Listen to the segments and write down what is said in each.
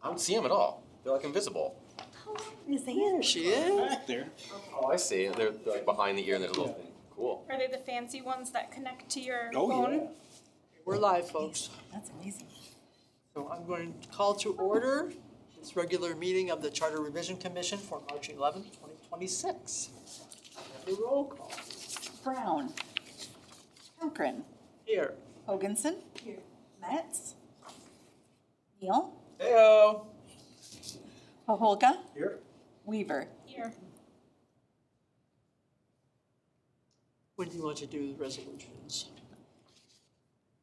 don't see them at all. They're like invisible. There she is. Back there. Oh, I see. They're like behind the ear and there's a little thing. Cool. Are they the fancy ones that connect to your Oh, phone? yeah. We're live, folks. That's amazing. So I'm going to call to order this regular meeting of the Charter Revision Commission for March 11th, 2026. The roll call. Brown. Cochran. Here. Hoganson. Here. Metz. Neal. Heyo. Paholka. Here. Weaver. Here. When do you want to do the resolutions?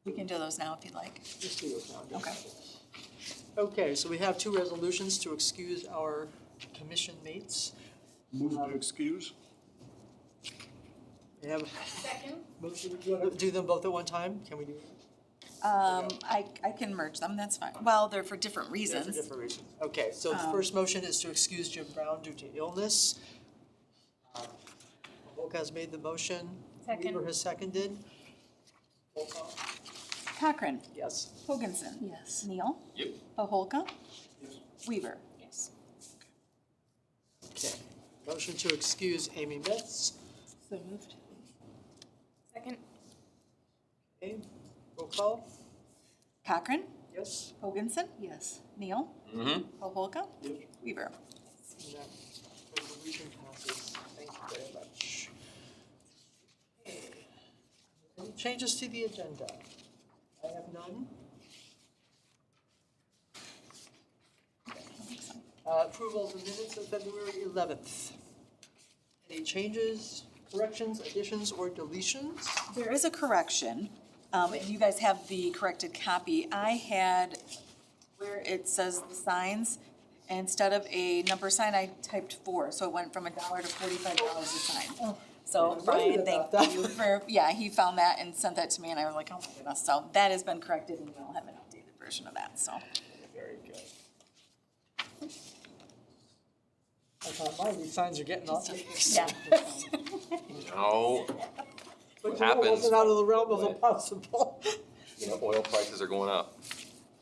We can do those now if you'd like. Just do those now. Okay. Okay, so we have two resolutions to excuse our commission mates. Move to excuse. We have, Second. do you want to do them both at one time? Can we do? I can merge them, that's fine. Well, they're for different Yeah, for reasons. different reasons. Okay, so the first motion is to excuse Jim Brown due to illness. Volk has made the motion. Second. Weaver has seconded. Roll call. Cochran. Yes. Hoganson. Yes. Neal. Yep. Paholka. Weaver. Yes. Okay. Motion to excuse Amy Metz. So moved. Second. Okay. Roll call. Cochran. Yes. Hoganson. Yes. Neal. Mm-hmm. Paholka. Yes. Weaver. And that resolution passes. Thank you very much. Okay. Any changes to the agenda? I have none. Approval of the minutes of February 11th. Any changes, corrections, additions, or deletions? There is a correction, and you guys have the corrected copy. I had where it says the signs, instead of a number sign, I typed 4, so it went from $1 to $45 a sign. So I'm Brian, worried about thank that. you for, yeah, he found that and sent that to me, and I was like, oh my goodness, so that has been corrected, and we'll have an updated version of that, so. Very good. I thought, these signs are getting off. Yeah. No. But What you know, it happens? wasn't out of the realm of impossible. You know, oil prices are going up.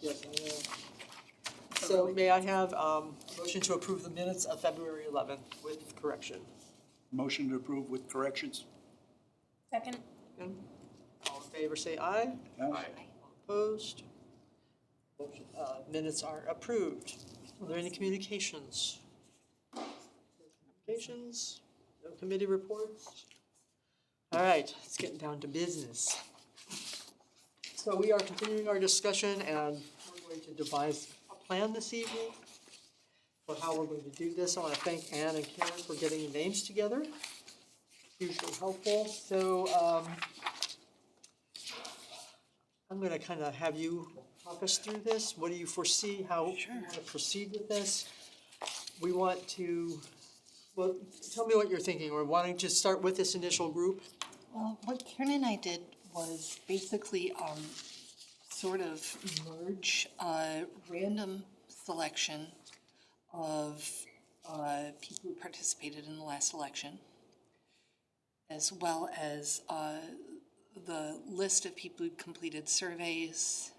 Yes, I know. So may I have a motion to approve the minutes of February 11th with correction? Motion to approve with corrections. Second. And all in favor, say aye. Aye. Opposed? Motion- Minutes are approved. Are there any communications? No communications? No committee reports? All right, it's getting down to business. So we are continuing our discussion and we're going to devise a plan this evening for how we're going to do this. I want to thank Ann and Karen for getting the names together. Hugely helpful. So I'm going to kind of have you talk us through this. What do you foresee? How you want to proceed with this? We want to, well, tell me what you're thinking. We're wanting to start with this initial group. Well, what Karen and I did was basically sort of merge a random selection of people who participated in the last election, as well as the list of people who completed surveys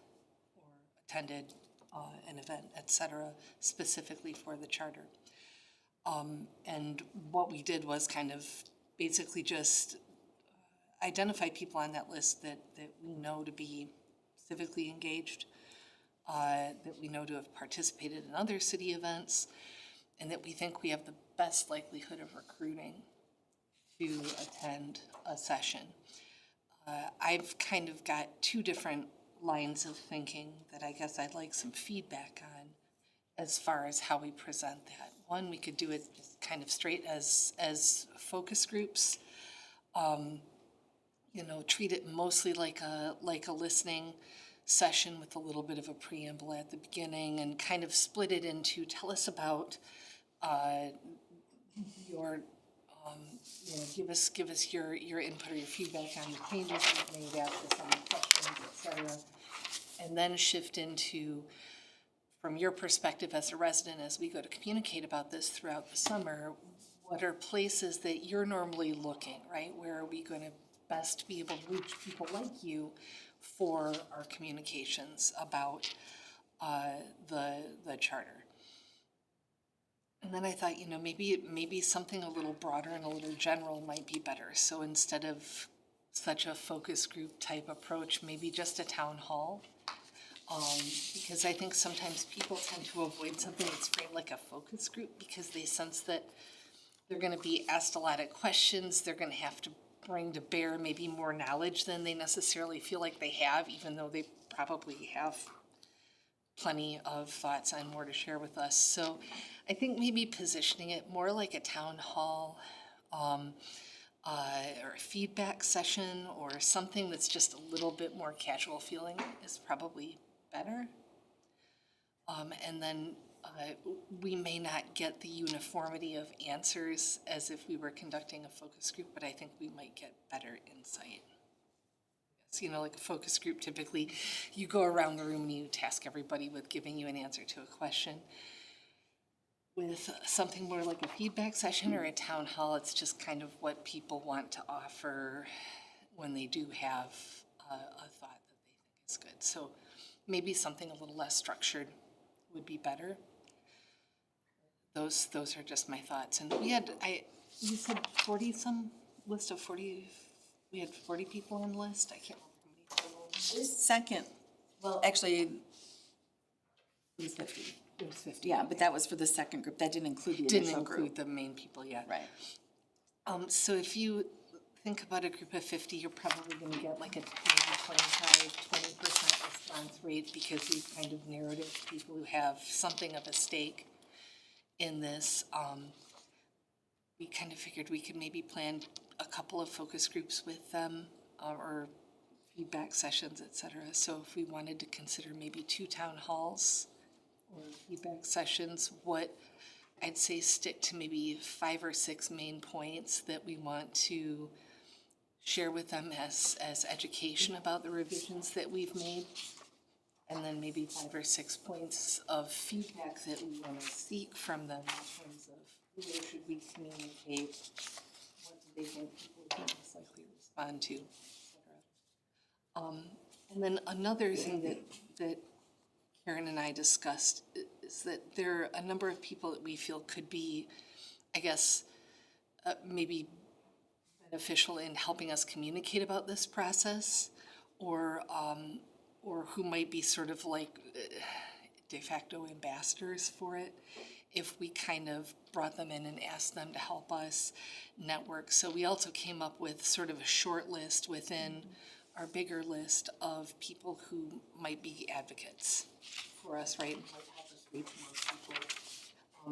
or attended an event, et cetera, specifically for the charter. And what we did was kind of basically just identify people on that list that we know to be civically engaged, that we know to have participated in other city events, and that we think we have the best likelihood of recruiting to attend a session. I've kind of got two different lines of thinking that I guess I'd like some feedback on as far as how we present that. One, we could do it just kind of straight as focus groups. You know, treat it mostly like a listening session with a little bit of a preamble at the beginning, and kind of split it into, tell us about your, you know, give us your input or your feedback on the changes you've made, ask us any questions, et cetera. And then shift into, from your perspective as a resident, as we go to communicate about this throughout the summer, what are places that you're normally looking, right? Where are we going to best be able to reach people like you for our communications about the charter. And then I thought, you know, maybe something a little broader and a little general might be better. So instead of such a focus group type approach, maybe just a town hall. Because I think sometimes people tend to avoid something that's framed like a focus group because they sense that they're gonna be asked a lot of questions, they're gonna have to bring to bear maybe more knowledge than they necessarily feel like they have, even though they probably have plenty of thoughts and more to share with us. So I think maybe positioning it more like a town hall, or a feedback session or something that's just a little bit more casual feeling is probably better. And then we may not get the uniformity of answers as if we were conducting a focus group, but I think we might get better insight. So, you know, like a focus group, typically you go around the room and you task everybody with giving you an answer to a question. With something more like a feedback session or a town hall, it's just kind of what people want to offer when they do have a thought that they think is good. So maybe something a little less structured would be better. Those are just my thoughts. And you said 40-some list of 40, we had 40 people on the list? I can't remember how many total. Second, well, actually, it was 50. It was 50. Yeah, but that was for the second group. That didn't include the Didn't initial include group. the main people yet. Right. So if you think about a group of 50, you're probably gonna get like a maybe 20% response rate because we've kind of narrowed it to people who have something of a stake in this. We kind of figured we could maybe plan a couple of focus groups with them, or feedback sessions, et cetera. So if we wanted to consider maybe 2 town halls or feedback sessions, what I'd say stick to maybe 5 or 6 main points that we want to share with them as education about the revisions that we've made. And then maybe 5 or 6 points of feedback that we want to seek from them in terms of where should we communicate, what do they think people would most likely respond to, et cetera. And then another thing that Karen and I discussed is that there are a number of people that we feel could be, I guess, maybe beneficial in helping us communicate about this process, or who might be sort of like de facto ambassadors for it, if we kind of brought them in and asked them to help us network. So we also came up with sort of a short list within our bigger list of people who might be advocates for us, right? Might help us reach more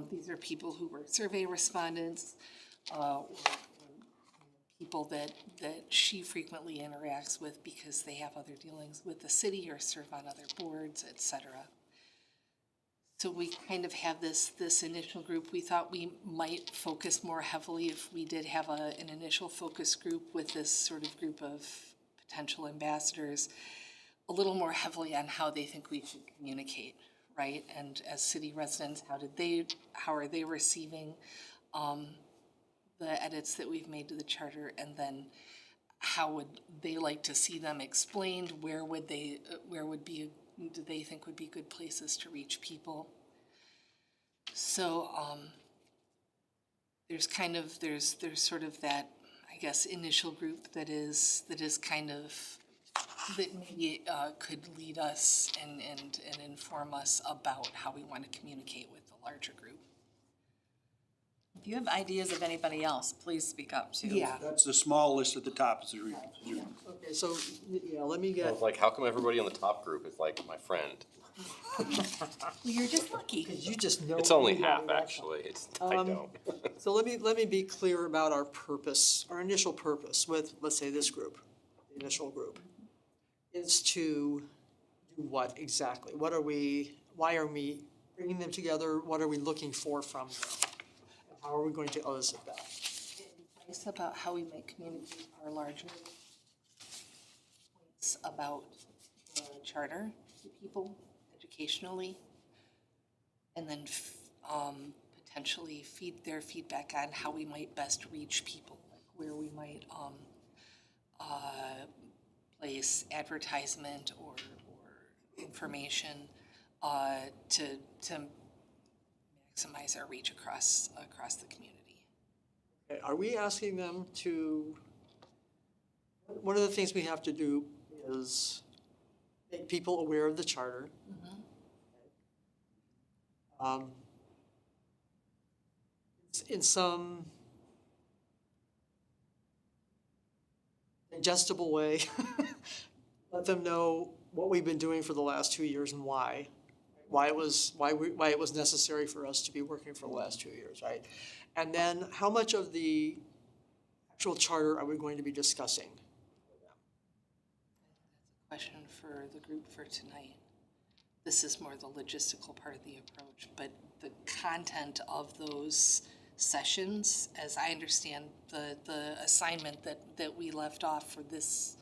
people. These are people who were survey respondents, or people that she frequently interacts with because they have other dealings with the city or serve on other boards, et cetera. So we kind of have this initial group. We thought we might focus more heavily if we did have an initial focus group with this sort of group of potential ambassadors, a little more heavily on how they think we should communicate, right? And as city residents, how are they receiving the edits that we've made to the charter, and then how would they like to see them explained? Do they think would be good places to reach people? So there's sort of that, I guess, initial group that is kind of, that maybe could lead us and inform us about how we want to communicate with the larger group. If you have ideas of anybody else, please speak up too. Yeah. That's the small list at the top. Is the Okay, so, yeah, let me I get, was like, how come everybody on the top group is like my friend? Well, you're just lucky. because you just know. It's only everybody half, that's- actually. I don't. So let me be clear about our purpose, our initial purpose with, let's say, this group, the initial group, is to do what exactly? Why are we bringing them together? What are we looking for from them? And how are we going to elicit that? Advice about how we might communicate our larger points about the charter to people educationally, and then potentially feed their feedback on how we might best reach people, like where we might place advertisement or information to maximize our reach across the community. Okay, are we asking them to, one of the things we have to do is make people aware of the charter. In some digestible way, let them know what we've been doing for the last 2 years and why. Why it was necessary for us to be working for the last 2 years, right? And then how much of the actual charter are we going to be discussing? Question for the group for tonight. This is more the logistical part of the approach, but the content of those sessions, as I understand the assignment that we left off for this,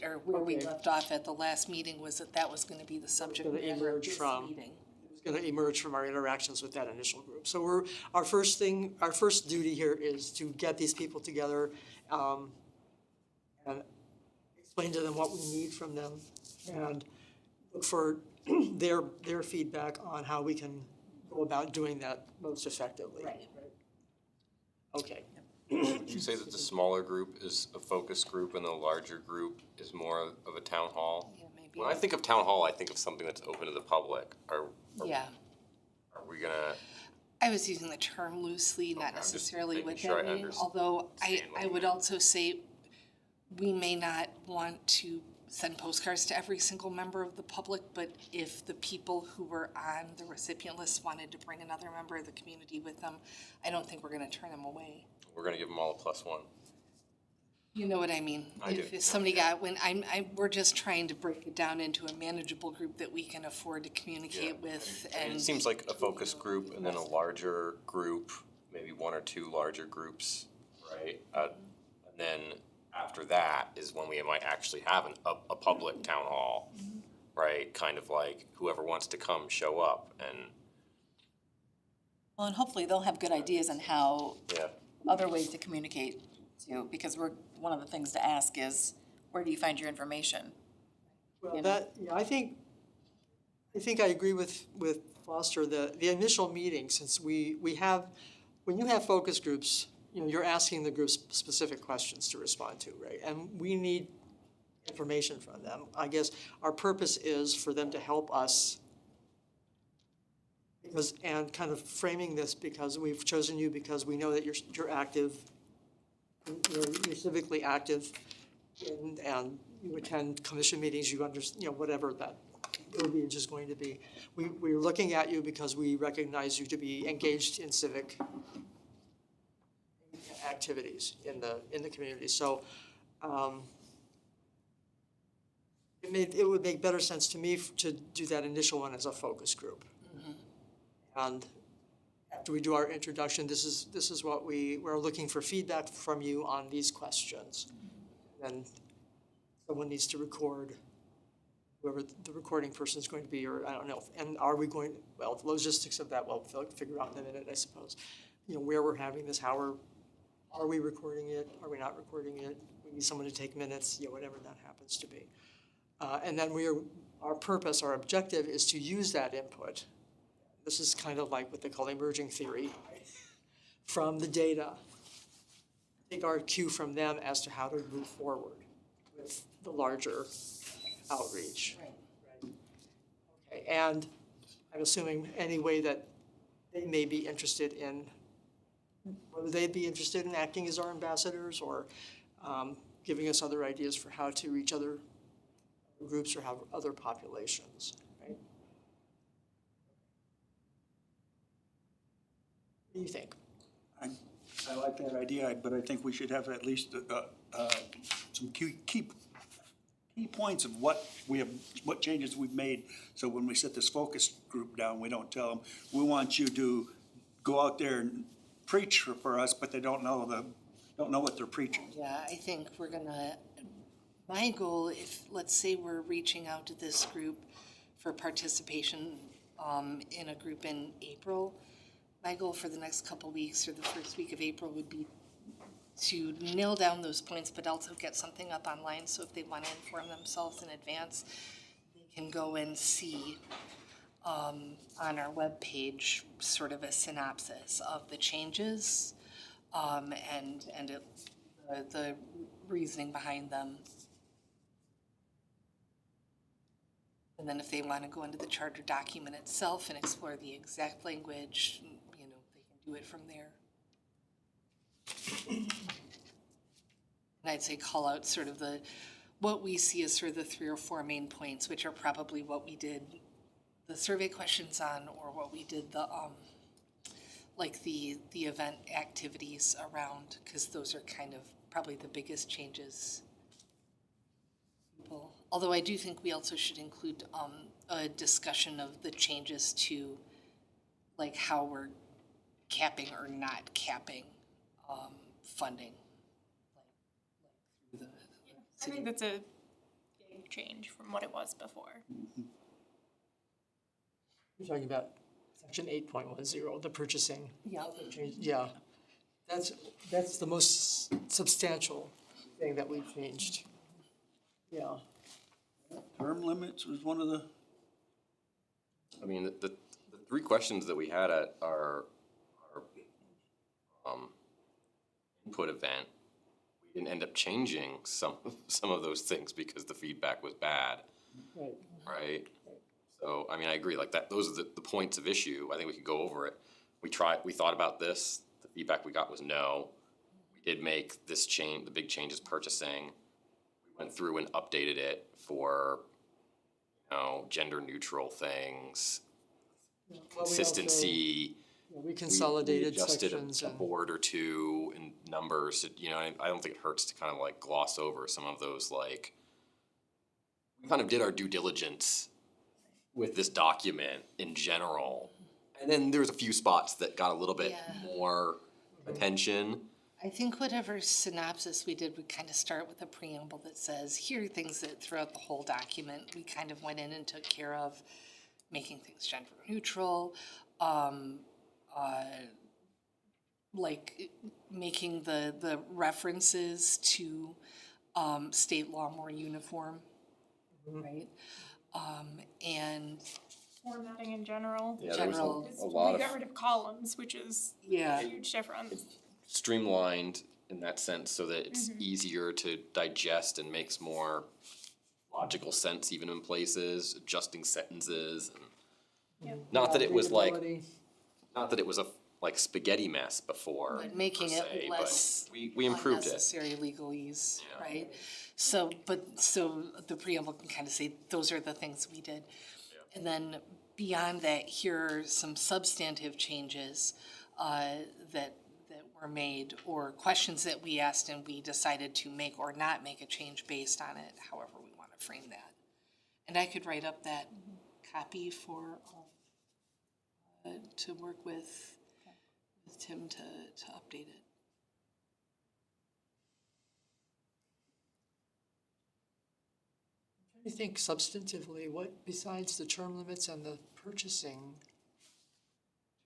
or where we Okay. left off at the last meeting was that was gonna be the subject gonna matter of emerge this from- meeting. It's going to emerge from our interactions with that initial group. So our first duty here is to get these people together, and explain to them what we need from them, and look for their feedback on how we can go about doing that most effectively. Right. Okay. Would you say that the smaller group is a focus group and the larger group is more of a town hall? Yeah, maybe. When I think of town hall, I think of something that's open to the public. Are Yeah, we gonna, I was using the term loosely, not Okay, I'm just necessarily making what sure that I means, although understand what I you would mean. also say we may not want to send postcards to every single member of the public, but if the people who were on the recipient list wanted to bring another member of the community with them, I don't think we're gonna turn them away. we're gonna give them all a +1? You know what I mean? I do. If somebody got, we're just trying to break it down into a manageable group that we can afford to communicate with I mean, and. it seems like a focus group and then a larger group, maybe 1 or 2 larger groups, right? And then after that is when we might actually have a public town hall, right? Kind of like whoever wants to come, show up and, Well, and hopefully they'll have good ideas on how, yeah. other ways to communicate too, because one of the things to ask is, where do you find your information? Well, I think I agree with Foster, the initial meeting, since we have, when you have focus groups, you're asking the groups specific questions to respond to, right? And we need information from them. I guess our purpose is for them to help us and kind of framing this because we've chosen you because we know that you're active, you're civically active, and you attend commission meetings, whatever that verbiage is going to be. We're looking at you because we recognize you to be engaged in civic activities in the community. So it would make better sense to me to do that initial one as a focus group. And after we do our introduction, this is what we're looking for feedback from you on these questions. And someone needs to record, whoever the recording person is going to be, or I don't know. And are we going, well, the logistics of that we'll figure out in a minute, I suppose. Where we're having this, are we recording it? Are we not recording it? We need someone to take minutes, whatever that happens to be. And then our purpose, our objective is to use that input. This is kind of like what they call emerging theory, from the data. Take our cue from them as to how to move forward with the larger outreach. Right. Okay, and I'm assuming any way that they may be interested in, whether they'd be interested in acting as our ambassadors or giving us other ideas for how to reach other groups or have other populations, right? What do you think? I like that idea, but I think we should have at least some key points of what changes we've made. So when we set this focus group down, we don't tell them, we want you to go out there and preach for us, but they don't know what they're preaching. Yeah, I think my goal, if, let's say we're reaching out to this group for participation in a group in April, my goal for the next couple weeks or the first week of April would be to nail down those points, but also get something up online, so if they want to inform themselves in advance, they can go and see on our webpage, sort of a synopsis of the changes, and the reasoning behind them. And then if they want to go into the charter document itself and explore the exact language, you know, they can do it from there. And I'd say call out sort of what we see as sort of the 3 or 4 main points, which are probably what we did the survey questions on, or what we did like the event activities around, because those are kind of probably the biggest changes. Although I do think we also should include a discussion of the changes to, like, how we're capping or not capping funding. Like through the I think that's a big change from what it was before. You're talking about section 8.10, the purchasing. Yeah. Change. Yeah, that's the most substantial thing that we've changed. Yeah. Term limits was one of the, I mean, the 3 questions that we had at our input event, we didn't end up changing some of those things because the feedback was bad, Right. right? So, I mean, I agree, like that, those are the points of issue, I think we could go over it. We thought about this, the feedback we got was no. We did make this change, the big change is purchasing. We went through and updated it for, you know, gender neutral things, Well, we also- consistency. We consolidated We adjusted sections a and, board or two in numbers, you know, I don't think it hurts to kind of like gloss over some of those, like, we kind of did our due diligence with this document in general. And then there's a few spots that got a little bit Yeah. more attention. I think whatever synopsis we did, we kind of start with a preamble that says, here are things that throughout the whole document, we kind of went in and took care of, making things gender neutral, like making the references to state law more uniform, right? And Formatting in general. Yeah, there was General. a lot We got of rid of columns, which is yeah, a huge difference. streamlined in that sense so that it's easier to digest and makes more logical sense even in places, adjusting sentences. And not that it was like, readability. not that it was a like spaghetti mess before, but making per it se, but less we improved it. unnecessary legalese, Yeah. right? So the preamble can kind of say, those are the things we did. And then beyond that, here are some substantive changes that were made, or questions that we asked and we decided to make or not make a change based on it, however we want to frame that. And I could write up that copy for, to work with Tim to update it. I think substantively, what besides the term limits and the purchasing,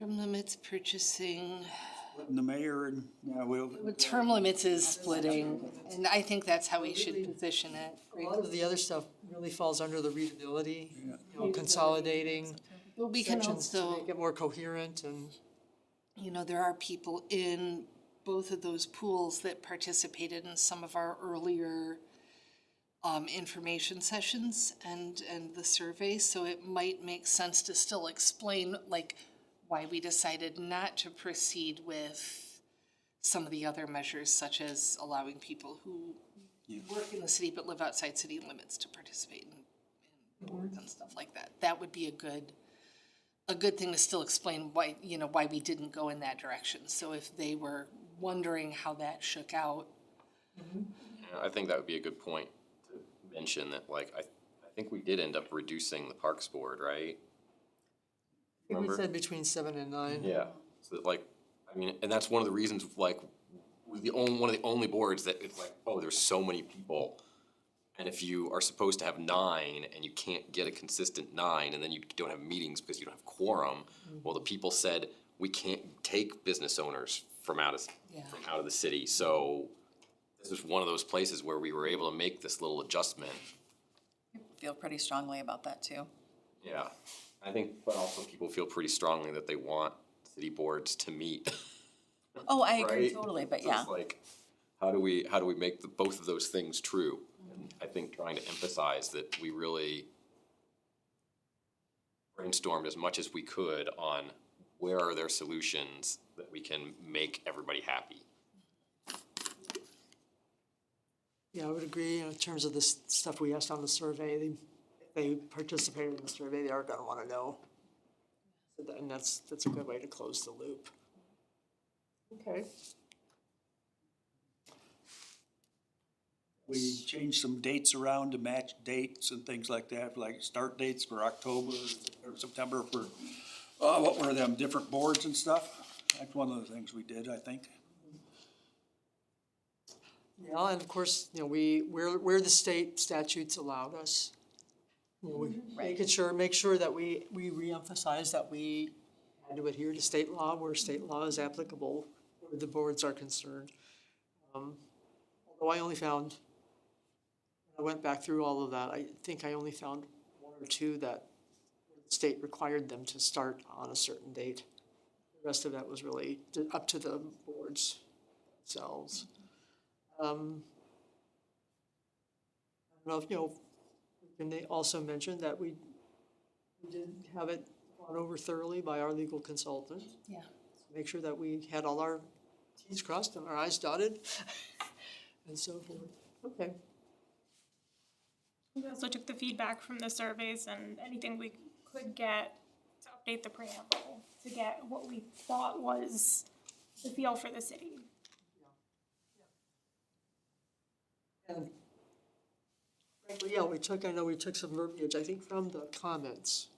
Term limits, purchasing, and the mayor and, yeah, term limits is splitting, and I think that's how we should position it. a lot of the other stuff really falls under the readability, you know, consolidating But we can sections to also, make it more coherent and. you know, there are people in both of those pools that participated in some of our earlier information sessions and the survey, so it might make sense to still explain, like, why we decided not to proceed with some of the other measures, such as allowing people who work in the city but live outside city limits to participate in boards and stuff like that. That would be a good thing to still explain why, you know, why we didn't go in that direction. So if they were wondering how that shook out, Yeah, I think that would be a good point to mention that, like, I think we did end up reducing the Parks Board, right? I think we Remember? said between 7 and 9. Yeah, so that, like, I mean, and that's one of the reasons, like, we're one of the only boards that it's like, oh, there's so many people. And if you are supposed to have 9 and you can't get a consistent 9 and then you don't have meetings because you don't have quorum, well, the people said, we can't take business owners from out of the city, so this is one of those places where we were able to make this little adjustment. Feel pretty strongly about that too. Yeah, I think, but also people feel pretty strongly that they want city boards to meet. Oh, I agree Right? totally, but So yeah. it's like, how do we make both of those things true? And I think trying to emphasize that we really brainstormed as much as we could on where are there solutions that we can make everybody happy. Yeah, I would agree in terms of this stuff we asked on the survey, if they participated in the survey, they are gonna wanna know. And that's a good way to close the loop. Okay. We changed some dates around to match dates and things like that, like start dates for October or September for, what were them, different boards and stuff? That's one of the things we did, I think. Yeah, and of course, you know, where the state statutes allowed us, you know, make sure that we reemphasize that we had to adhere to state law where state law is applicable, where the boards are concerned. Although I only found, I went back through all of that, I think I only found one or two that the state required them to start on a certain date. The rest of that was really up to the boards themselves. I don't know if, you know, and they also mentioned that we did have it gone over thoroughly by our legal consultant. Yeah. Make sure that we had all our Ts crossed and our Is dotted and so forth. Okay. We also took the feedback from the surveys and anything we could get to update the preamble, to get what we thought was the feel for the city. And frankly, yeah, I know we took some verbiage, I think, from the comments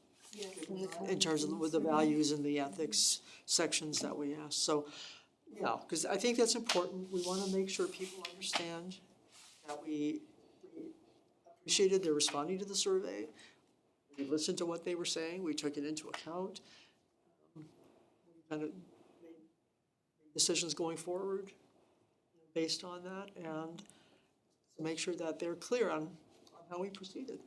in terms of with the values and the ethics sections that we asked. So, yeah, because I think that's important. We want to make sure people understand that we appreciated their responding to the survey. We listened to what they were saying. We took it into account. We kind of made decisions going forward based on that, and to make sure that they're clear on how we proceeded.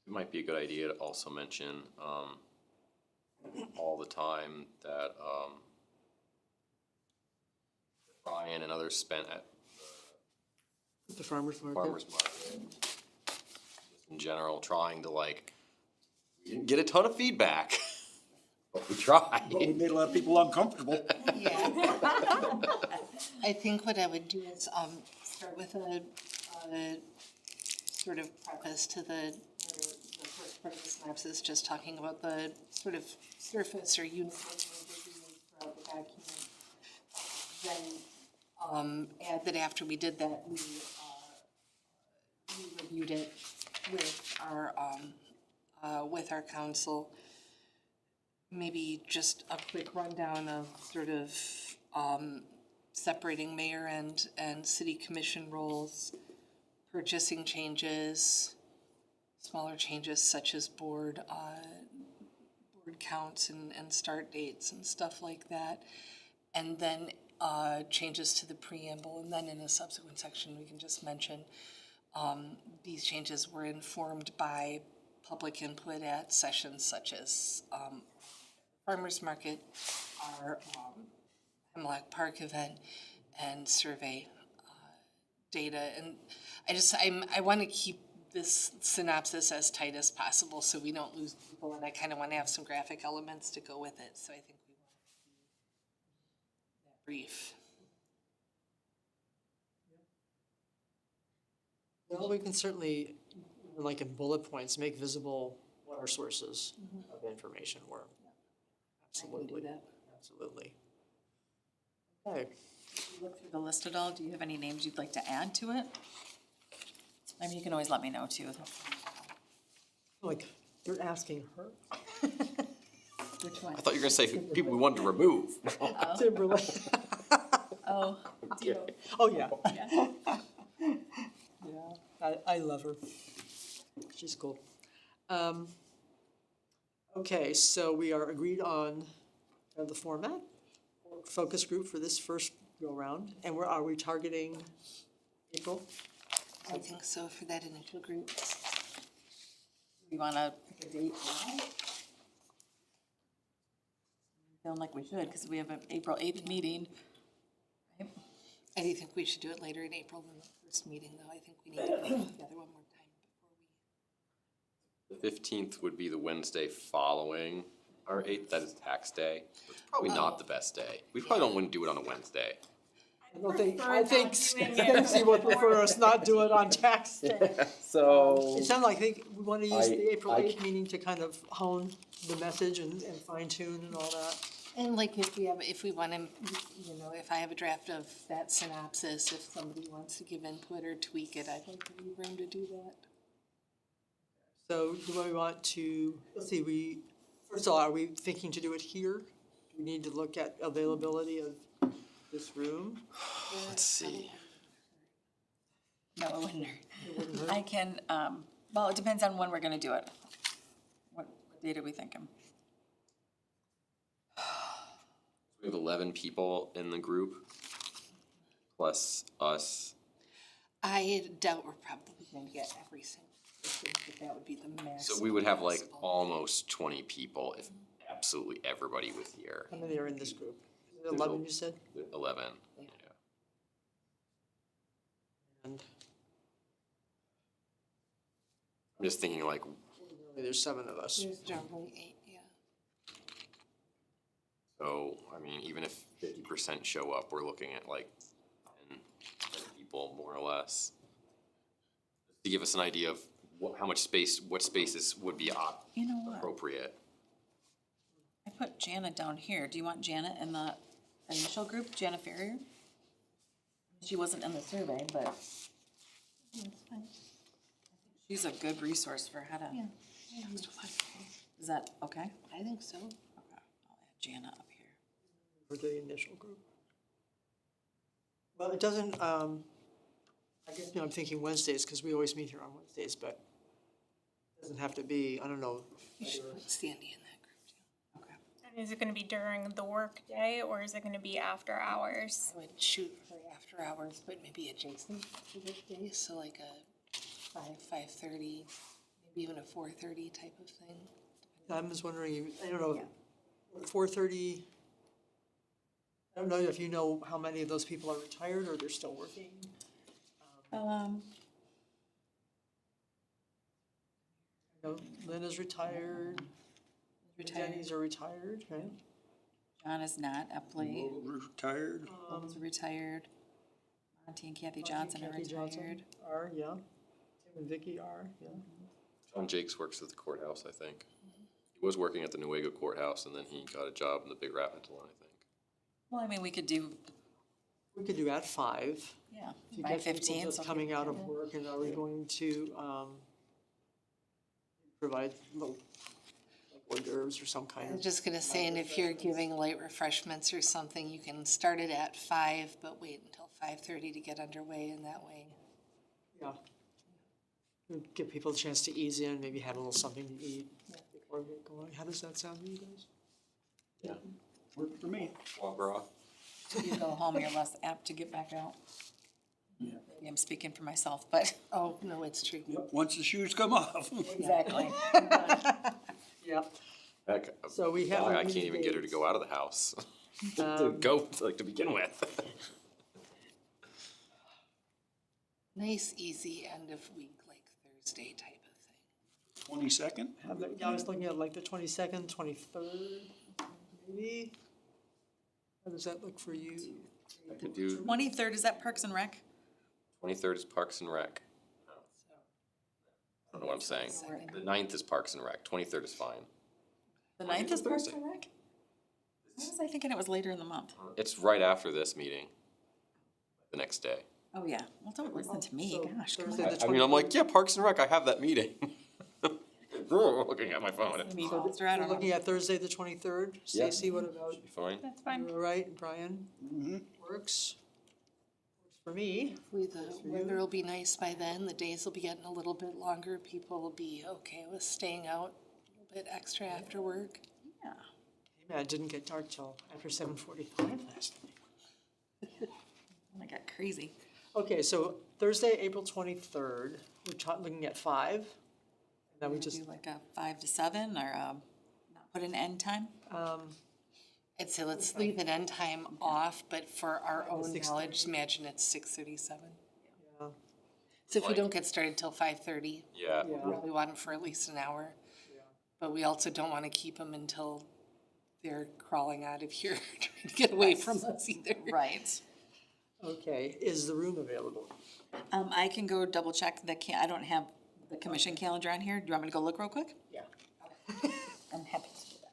It might be a good idea to also mention, all the time that, Brian and others spent at The farmer's the market. farmer's market. Just in general, trying to like, we didn't get a ton of feedback, but we tried. But we made a lot of people uncomfortable. Yeah. I think what I would do is, start with a sort of preface to the first part of the synopsis, just talking about the sort of surface or uniform changes we made throughout the document. Then, add that after we did that, we reviewed it with our council. Maybe just a quick rundown of sort of, separating mayor and city commission roles, purchasing changes, smaller changes such as board counts and start dates and stuff like that. And then, changes to the preamble, and then in a subsequent section, we can just mention, these changes were informed by public input at sessions such as, farmers market, our, Hemlock Park event, and survey data. And I want to keep this synopsis as tight as possible so we don't lose people, and I kind of want to have some graphic elements to go with it, so I think we want to keep that brief. Well, we can certainly, like in bullet points, make visible what our sources of information were. Absolutely, that. absolutely. Okay, Look through the list at all, do you have any names you'd like to add to it? I mean, you can always let me know too. like, you're asking her. Which one? I thought you were gonna say people we wanted to remove. Timberlake. Oh, Oh, yeah. Yeah, I love her. She's cool. Okay, so we are agreed on the format, focus group for this first go-round, and are we targeting April? I think so for that initial group. you wanna pick a date now? Feeling like we should, because we have an April 8th meeting. I do think we should do it later in April than the first meeting, though. I think we need to get together one more time before we. The 15th would be the Wednesday following our 8th, that is tax day. It's probably not the best day. We probably wouldn't do it on a Wednesday. I think Stacy would prefer us not do it on tax day. So. It sounded like we want to use the I- April I 8th meeting to kind of hone the message and fine tune and all that. And like if we want to, you know, if I have a draft of that synopsis, if somebody wants to give input or tweak it, I'd like to leave room to do that. So do we want to, let's see, first of all, are we thinking to do it here? Do we need to look at availability of this room? Let's see. No, it wouldn't hurt. I can, well, it depends on when we're gonna do it. What date are we thinking? We have 11 people in the group, plus us. I doubt we're probably going to get every single person, but that would be the max. So we would have like almost 20 people if absolutely everybody was here. How many are in this group? 11, you said? 11, yeah. And I'm just thinking like, there's 7 of us. There's generally 8, yeah. so, I mean, even if 50% show up, we're looking at like 10 people more or less. To give us an idea of how much space, what spaces would be You know what? appropriate. I put Janet down here. Do you want Janet in the initial group, Janet Ferrier? She wasn't in the survey, but. That's fine. She's a good resource for how to. Yeah. Is that okay? I think so. Okay, I'll add Janet up here. For the initial group. Well, it doesn't, I guess, you know, I'm thinking Wednesdays, because we always meet here on Wednesdays, but it doesn't have to be, I don't know. You should put Sandy in that group too. Okay. And is it gonna be during the work day or is it gonna be after hours? I would shoot for after hours, but maybe adjacent to the day, so like a 5:30, maybe even a 4:30 type of thing. I'm just wondering, I don't know, 4:30, I don't know if you know how many of those people are retired or they're still working. You know, Lynn is retired, Retired. Jenny's are retired, right? John is not, Epley Retired. is retired. Monty and Kathy Johnson are Kathy Johnson retired. are, yeah. Tim and Vicky are, yeah. John Jakes works at the courthouse, I think. He was working at the Newaygo courthouse and then he got a job in the Big Rapids one, I think. Well, I mean, we could do, We could do at 5. yeah, If you 5:15. get people just coming out of work, and are we going to, provide little like hors d'oeuvres or some kind I of? was just gonna say, and if you're giving light refreshments or something, you can start it at 5, but wait until 5:30 to get underway, and that way. Yeah. Give people a chance to ease in, maybe have a little something to eat before we get going. How does that sound to you guys? Yeah. Worked for me. Foie gras. You go home, you're less apt to get back out. Maybe I'm speaking for myself, but. Oh, no, it's true. Once the shoes come off. Exactly. Yeah, Heck, so we have. I can't even get her to go out of the house. To go, like, to begin with. Nice, easy end of week, like Thursday type of thing. 22nd? Yeah, I was looking at like the 22nd, 23rd, maybe? How does that look for you? I could do 23rd, is that Parks and Rec? 23rd is Parks and Rec. I don't know what I'm saying. The 9th is Parks and Rec, 23rd is fine. The 9th is Parks Thursday. and Rec? Why was I thinking it was later in the month? It's right after this meeting, the next day. Oh, yeah. Well, don't listen to me, So gosh, come Thursday on. the I mean, I'm like, yeah, Parks and Rec, I have that meeting. Looking at my phone. Maybe So faster, I we're don't know. looking at Thursday, the 23rd. Yeah. Stacy, what about, Should be fine. That's fine. you all right, Brian? Works? Works for me. Hopefully the weather will be nice by then, the days will be getting a little bit longer, people will be okay with staying out a little bit extra after work. Yeah. Hey, man, it didn't get dark till after 7:45 last night. I got crazy. Okay, so Thursday, April 23rd, we're looking at 5. And Now we Do just, like a 5 to 7 or not put an end time? I'd say let's leave an end time off, but for our own 6:30. knowledge, imagine it's 6:37. yeah, So if we Like- don't get started till 5:30, Yeah, yeah, we want them for at least an hour. But we also don't want to keep them until they're crawling out of here, trying to get away from us either. Right. okay, is the room available? I can go double check I don't have the commission calendar on here. Do you want me to go look real quick? Yeah. I'm happy to do that.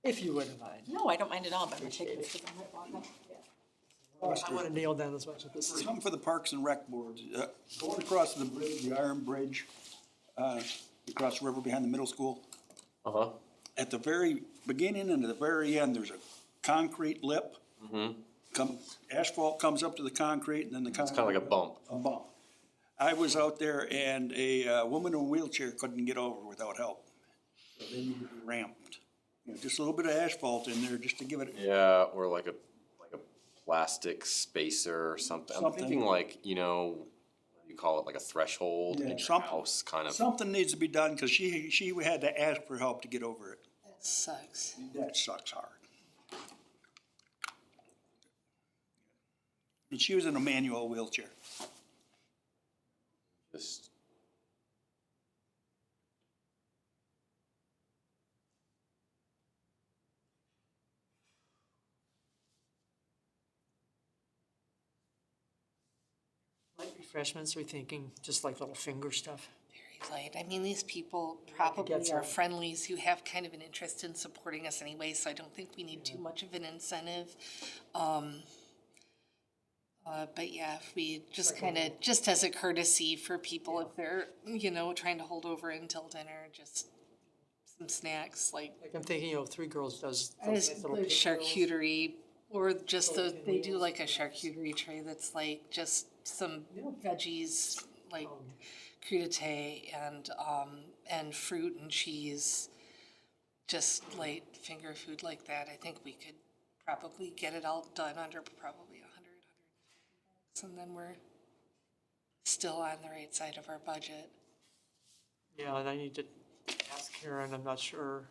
If you wouldn't mind. No, I don't mind at all, but I'm gonna take Appreciate this because I'm right walking. I wanna nail down as much of this as Something for the Parks and Rec boards, going across the bridge, the Iron Bridge, across the river behind the middle school. uh-huh, At the very beginning and at the very end, there's a concrete lip. Asphalt comes up to the concrete and then the it's concrete. kinda like a bump. A bump. I was out there and a woman in a wheelchair couldn't get over without help. So they needed to be ramped. You know, just a little bit of asphalt in there just to give it, Yeah, or like a plastic spacer or something. I'm Something. thinking like, you know, what do you call it, like a threshold Yeah, in your something. house, kind of. something needs to be done because she had to ask for help to get over it. That sucks. That sucks hard. And she was in a manual wheelchair. Just, light refreshments, we're thinking just like little finger stuff. Very light. I mean, these people probably get are some. friendlies who have kind of an interest in supporting us anyway, so I don't think we need too much of an incentive. But yeah, if we just kind of, just as a courtesy for people, if they're, you know, trying to hold over until dinner, just some snacks, like Like I'm thinking, you know, Three Girls does those There's nice little the pink girls. charcuterie, or just the, Little they do pinwheels. like a charcuterie tray that's like just some veggies, like crudité and fruit and cheese. Just light finger food like that. I think we could probably get it all done under probably 100 bucks, and then we're still on the right side of our budget. Yeah, and I need to ask Karen, I'm not sure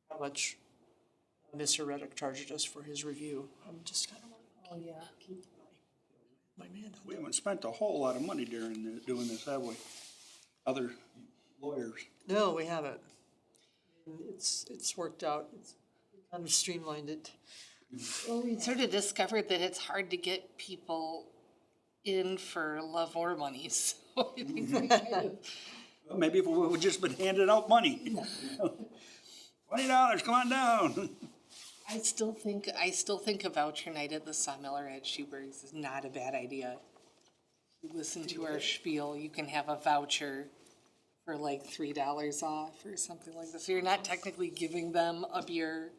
how much Mr. Reddick charged us for his review. I'm just kind of want to keep my man. We haven't spent a whole lot of money doing this, have we? Other lawyers. No, we haven't. And it's worked out, it's kind of streamlined it. Well, we sort of discovered that it's hard to get people in for love or money, so I think we kind of. Well, maybe if we would just been handing out money. $20, come on down. I still think a voucher night at the Sawmill or at Schuberg's is not a bad idea. You listen to our spiel, you can have a voucher for like $3 off or something like this. So you're not technically giving them a beer,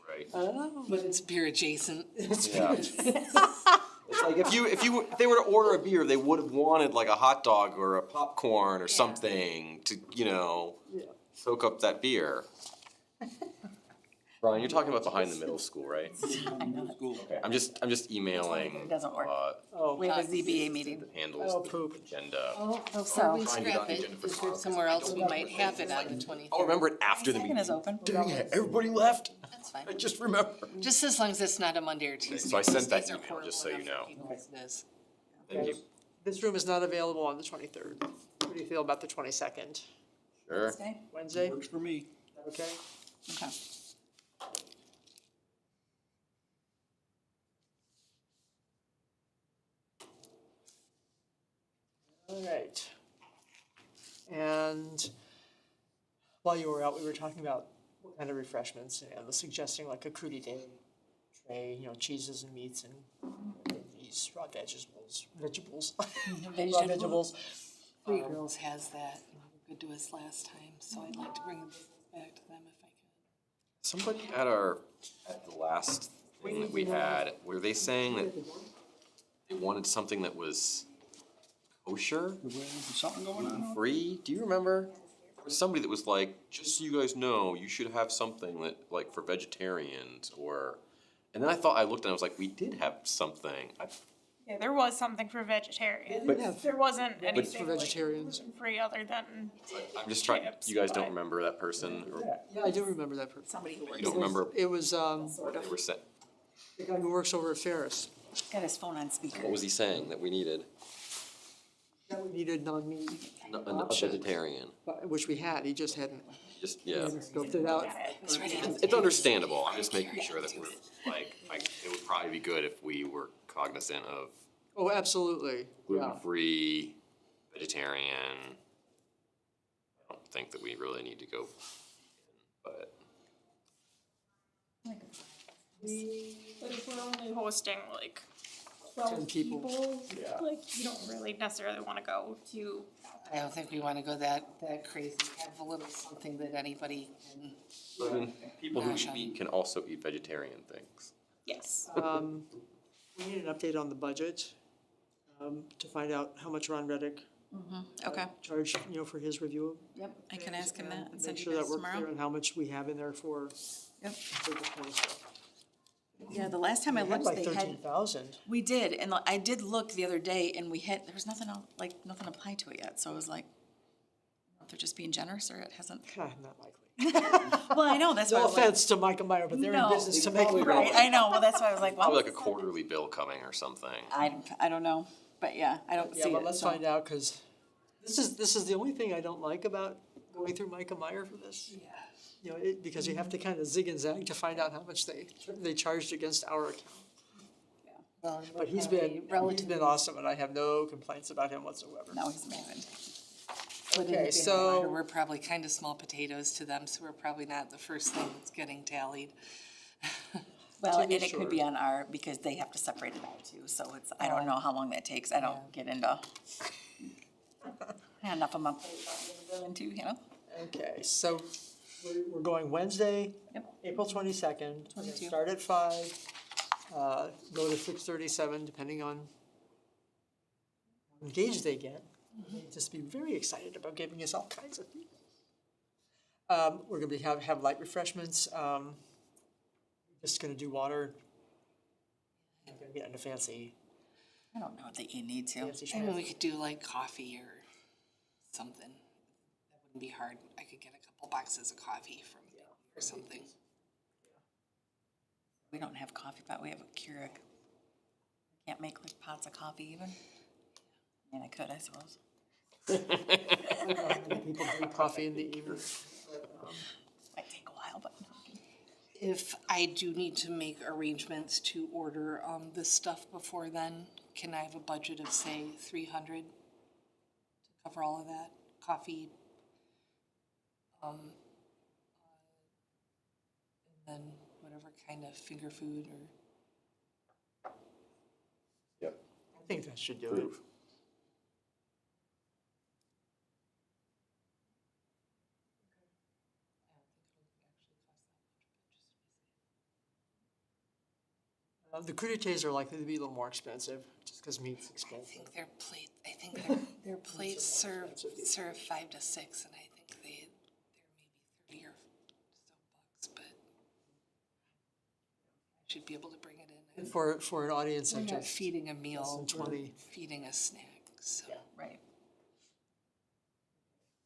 right? but it's beer adjacent. Yeah. It's like if they were to order a beer, they would have wanted like a hot dog or a popcorn or something to, you know, Yeah. soak up that beer. Brian, you're talking about behind the middle school, right? School. Okay, I'm just emailing. It doesn't work. Oh, We have a ZBA meeting. Handles Oh, the poop. agenda. So So- we Trying to get on scrap the it, agenda for is there tomorrow, somewhere else we might have it on the 23rd? I'll remember it after the Second meeting. is open. Dang it, everybody left. That's fine. I just remember. Just as long as it's not a Monday or Tuesday. so I sent that Tuesdays are email, just horrible so you enough for know. people as it is. Thank you. this room is not available on the 23rd. What do you feel about the 22nd? Sure. Okay. Wednesday, Works for me. okay? Okay. All right. And while you were out, we were talking about what kind of refreshments and was suggesting like a crudité tray, you know, cheeses and meats and these raw vegetables, raw vegetables. Three Girls has that, and they were good to us last time, so I'd like to bring the business back to them if I could. Somebody at the last thing that we had, were they saying that they wanted something that was kosher, Something going on? free? Do you remember? There was somebody that was like, just so you guys know, you should have something that, like, for vegetarians or, and then I looked and I was like, we did have something. Yeah, there was something for vegetarians. They did have- There wasn't for anything like vegetarians. gluten-free other than, I'm just trying, Chips, you guys don't but- remember that person, or Yeah, I do remember that person. Somebody who you works, don't remember It was, what they were saying? the guy who works over at Ferris. got his phone on speaker. What was he saying that we needed? That we needed non-meat, A vegetarian, which we had, he just hadn't yeah. scoped it out. It's understandable, I'm just making sure that we're, like, it would probably be good if we were cognizant of Oh, absolutely, yeah. gluten-free, vegetarian. I don't think that we really need to go, but. but if we're only hosting like 10 12 people. people, Yeah. like, you don't really necessarily wanna go to, I don't think we wanna go that crazy, have a little something that anybody can. I mean, people who Gosh, eat I'm- meat can also eat vegetarian things. yes. We need an update on the budget, to find out how much Ron Reddick Okay, charged, for his review. yep, I can ask him that and Make send sure you that guys we're clear tomorrow. on how much we have in there for Yep. this kind of stuff. Yeah, the last time I We had looked, like they 13,000. we did, and I did look the other day and there was nothing, nothing applied to it yet, so I was like, I don't know if they're just being generous or it hasn't. Not likely. Well, I know, that's why I No was like. offense to Micah Meyer, but they're in No. business to make it Right, I know, well, that's why I was like, well. Probably like a quarterly bill coming or something. I don't know, but yeah, I don't see Yeah, it. but let's so- find out, cause this is the only thing I don't like about going through Micah Meyer for this. Yeah. Because you have to kind of zig and zag to find out how much they charged against our account. Well, But he's been awesome, and I have no complaints about him whatsoever. No, he's amazing. Okay, so, We're probably kind of small potatoes to them, so we're probably not the first thing that's getting tallied. Well, To and be it could be on our, because they have to separate it out too, so it's, I don't know how long that takes, I don't get into. Enough of my plate, into. okay, so we're going Wednesday, Yep. April 22nd. 22. Start at 5, go to 6:37, depending on how engaged they get. They just be very excited about giving us all kinds of feedback. We're gonna have light refreshments, just gonna do water. I'm gonna get into fancy I don't know that you need to. fancy I mean, we schmancy. could do like coffee or something. That wouldn't be hard. I could get a couple boxes of coffee from you or something. We don't have coffee pot, we have a Keurig. Can't make like pots of coffee even. I mean, I could, I suppose. I don't know how many people drink coffee in the evening. Might take a while, but. If I do need to make arrangements to order this stuff before then, can I have a budget of say 300 to cover all of that? Coffee, and then whatever kind of finger food or. Yep. I think that should do it. The crudités are likely to be a little more expensive, just because meat's I expensive. think their plates serve 5 to 6, and I think they're maybe 30 or so bucks, but I should be able to bring it in. For an audience We're of not just, feeding a meal, than we're 20. feeding a snack, so. Right.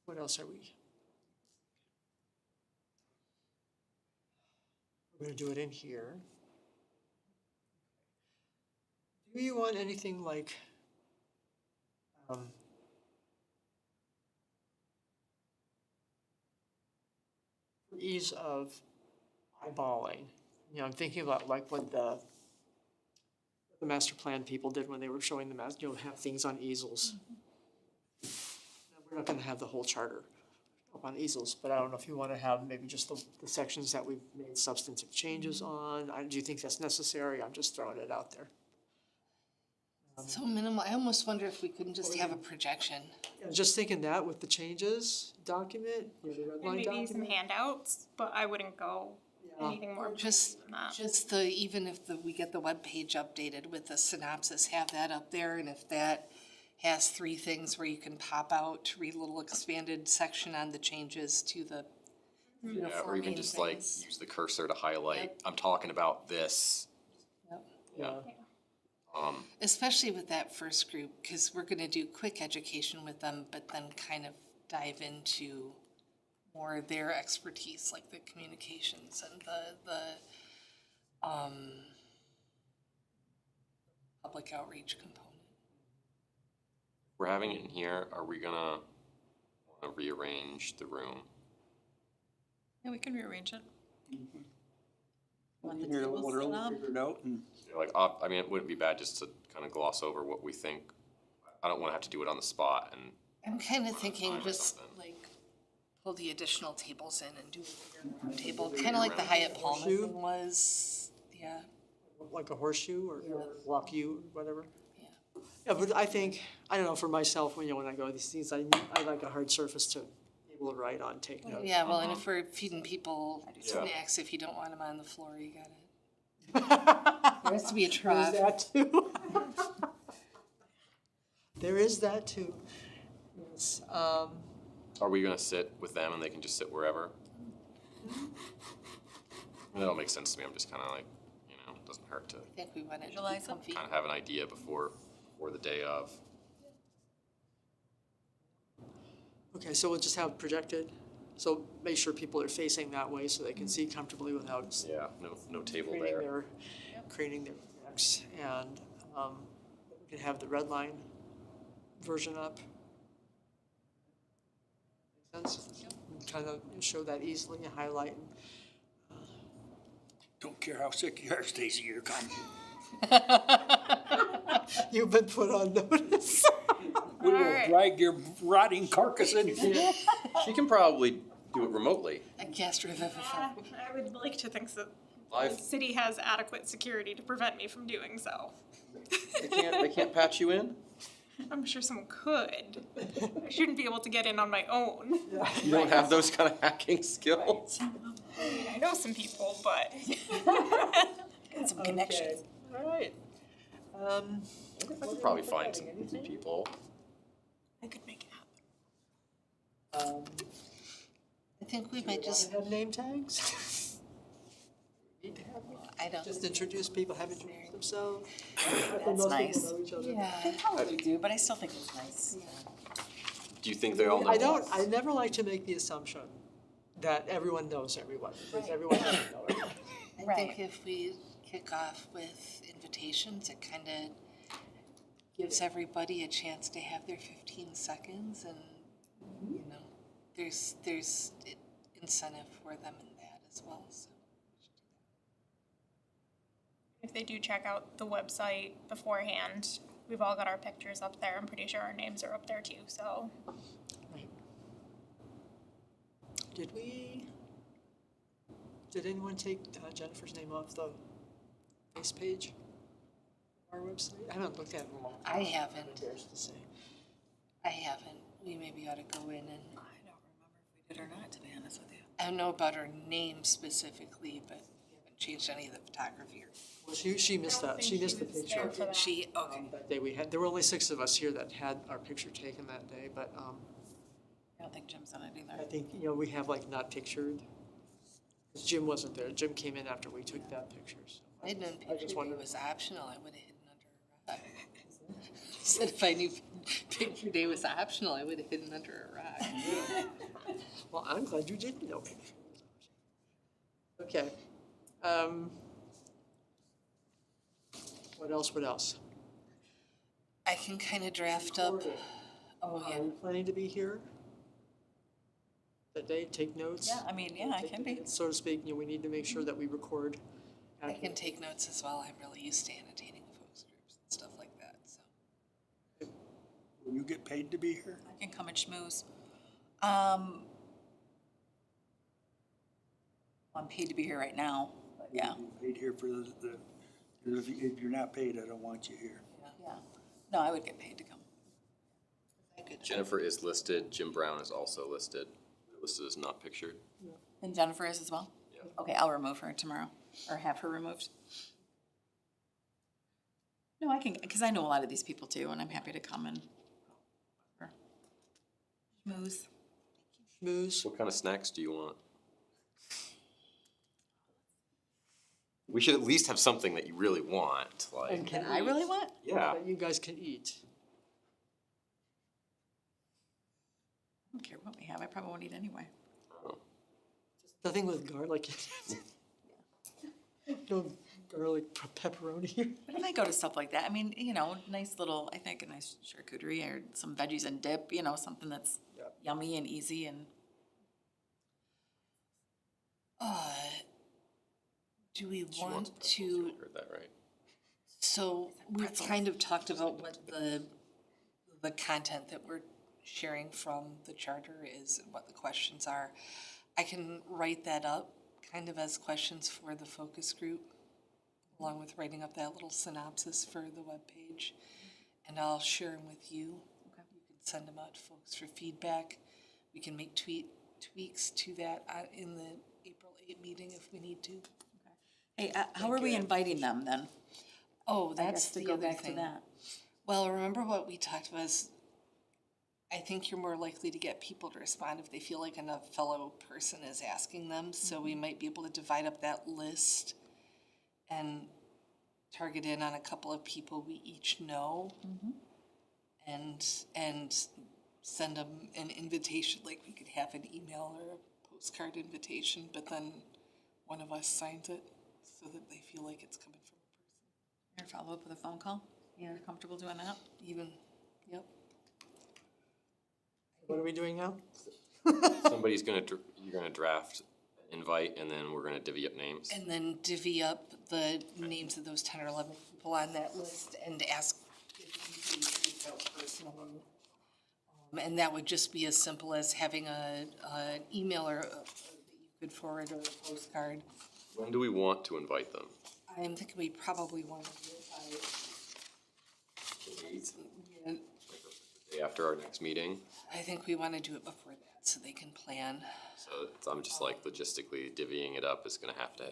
what else are we? We're gonna do it in here. Do you want anything like, for ease of eyeballing, I'm thinking about like what the master plan people did when they were showing the have things on easels. We're not gonna have the whole charter up on easels, but I don't know if you wanna have maybe just the sections that we've made substantive changes on. Do you think that's necessary? I'm just throwing it out there. So minimal, I almost wonder if we couldn't just have a projection. Just thinking that with the changes document, the red And line maybe some document. handouts, but I wouldn't go anything more Just, than that. just even if we get the webpage updated with the synopsis, have that up there, and if that has 3 things where you can pop out to read a little expanded section on the changes to the Yeah, or uniforming even just like things. use the cursor to highlight, I'm talking about this, Yep. Yeah. Especially with that first group, because we're gonna do quick education with them, but then kind of dive into more their expertise, like the communications and the public outreach component. We're having it in here, are we gonna wanna rearrange the room? Yeah, we can rearrange it. Want the Here, tables what are set up? figured out and. Like, I mean, it wouldn't be bad just to kind of gloss over what we think. I don't wanna have to do it on the spot and, I'm kind of thinking Time or just something. like pull the additional tables in and do a bigger round table, kind of like the Hyatt Palmer Horseshoe? thing was, yeah. Like a horseshoe or block U, whatever. Yeah. Yeah, but I think, I don't know, for myself, when I go to these things, I like a hard surface to be able to write on, take notes. Yeah, well, and if we're feeding people Yeah. snacks, if you don't want them on the floor, you gotta. There has to be a There's trough. that too. There is that too. Yes, are we gonna sit with them and they can just sit wherever? That all makes sense to me, I'm just kinda like, it doesn't hurt to I think we want it to be Visualize it. comfy. kind of have an idea before the day of. okay, so we'll just have projected, so make sure people are facing that way so they can see comfortably without Yeah, no table craning there. craning their necks, and, we can have the red line version up. Make sense? Kind of show that easily, and highlight, Don't care how sick you are, Stacy, you're coming. you've been put on notice. We will Alright. drag your rotting carcass in here. She can probably do it remotely. A guest revivify. I would like to think that the Live, city has adequate security to prevent me from doing so. they can't patch you in? I'm sure someone could. I shouldn't be able to get in on my own. You don't have those kind of hacking skills? I know some people, but Got some connections. All right. I could probably find some people. I could make it happen. I think we might just, Have name tags? Need to have one? I don't. Just introduce people, have introduced themselves. That's nice. Yeah. They probably do, but I still think it's nice. Do you think they all know? I never like to make the assumption that everyone knows everyone, because everyone doesn't know everyone. I think if we kick off with invitations, it kind of gives everybody a chance to have their 15 seconds and, there's incentive for them in that as well, so. If they do check out the website beforehand, we've all got our pictures up there. I'm pretty sure our names are up there too, so. Did anyone take Jennifer's name off the face page of our website? I haven't looked at it in a long time. I haven't. Embarrassed to say. I haven't. We maybe ought to go in and, I don't remember if we did or not, to be honest with you. I don't know about her name specifically, but we haven't changed any of the photography. Well, she missed I don't that, she think missed the was picture. there for that. She, okay. That day we had, there were only 6 of us here that had our picture taken that day, but, I don't think Jim's on it either. I think, we have like not pictured. 'Cause Jim wasn't there, Jim came in after we took that picture, so. I had known I just picture day wondered. was optional, I would have hidden under a rock. Said if I knew picture day was optional, I would have hidden under a rock. Well, I'm glad you didn't know. Okay. What else? I can kind of draft up, oh yeah, Are you planning to be here that day, take notes? Yeah, I mean, yeah, I can be. So to speak, we need to make sure that we record. I can take notes as well, I'm really used to annotating the focus groups and stuff like that, so. Will you get paid to be here? I can come and schmooze. I'm paid to be here right now, but yeah, You're paid here for if you're not paid, I don't want you here. yeah. No, I would get paid to come. Jennifer is listed, Jim Brown is also listed. Listed as not pictured. And Jennifer is as well? Yeah. Okay, I'll remove her tomorrow, or have her removed. No, I can, because I know a lot of these people too, and I'm happy to come and schmooze. Schmooze. What kind of snacks do you want? We should at least have something that you really want, And like, can I really want? yeah. that you guys can eat. I don't care what we have, I probably won't eat anyway. Nothing with garlic in it. No garlic pepperoni. But I might go to stuff like that, I mean, you know, nice little, I think a nice charcuterie or some veggies and dip, you know, something that's Yep. yummy and easy and. Do we She wants want pretzels, to, you heard that right. so we've kind of talked about what the content that we're sharing from the charter is, and what the questions are. I can write that up kind of as questions for the focus group, along with writing up that little synopsis for the webpage. And I'll share them with you. You can send them out to folks for feedback. We can make tweaks to that in the April 8 meeting if we need to. Hey, how are we inviting them then? Oh, I that's guess to the go other back to thing. that. Well, remember what we talked about is, I think you're more likely to get people to respond if they feel like a fellow person is asking them, so we might be able to divide up that list and target in on a couple of people we each know. And send them an invitation, like we could have an email or a postcard invitation, but then one of us signs it so that they feel like it's coming from a person. Or follow up with a phone call? You're comfortable doing that? Even, yep. What are we doing now? Somebody's you're gonna draft an invite, and then we're gonna divvy up names. And then divvy up the names of those 10 or 11 people on that list and ask if you can reach out personally. And that would just be as simple as having an email or that you could forward or a postcard. When do we want to invite them? I'm thinking we probably want to do it by, Day after our next meeting? I think we want to do it before that so they can plan. So I'm just like logistically divvying it up is gonna have to.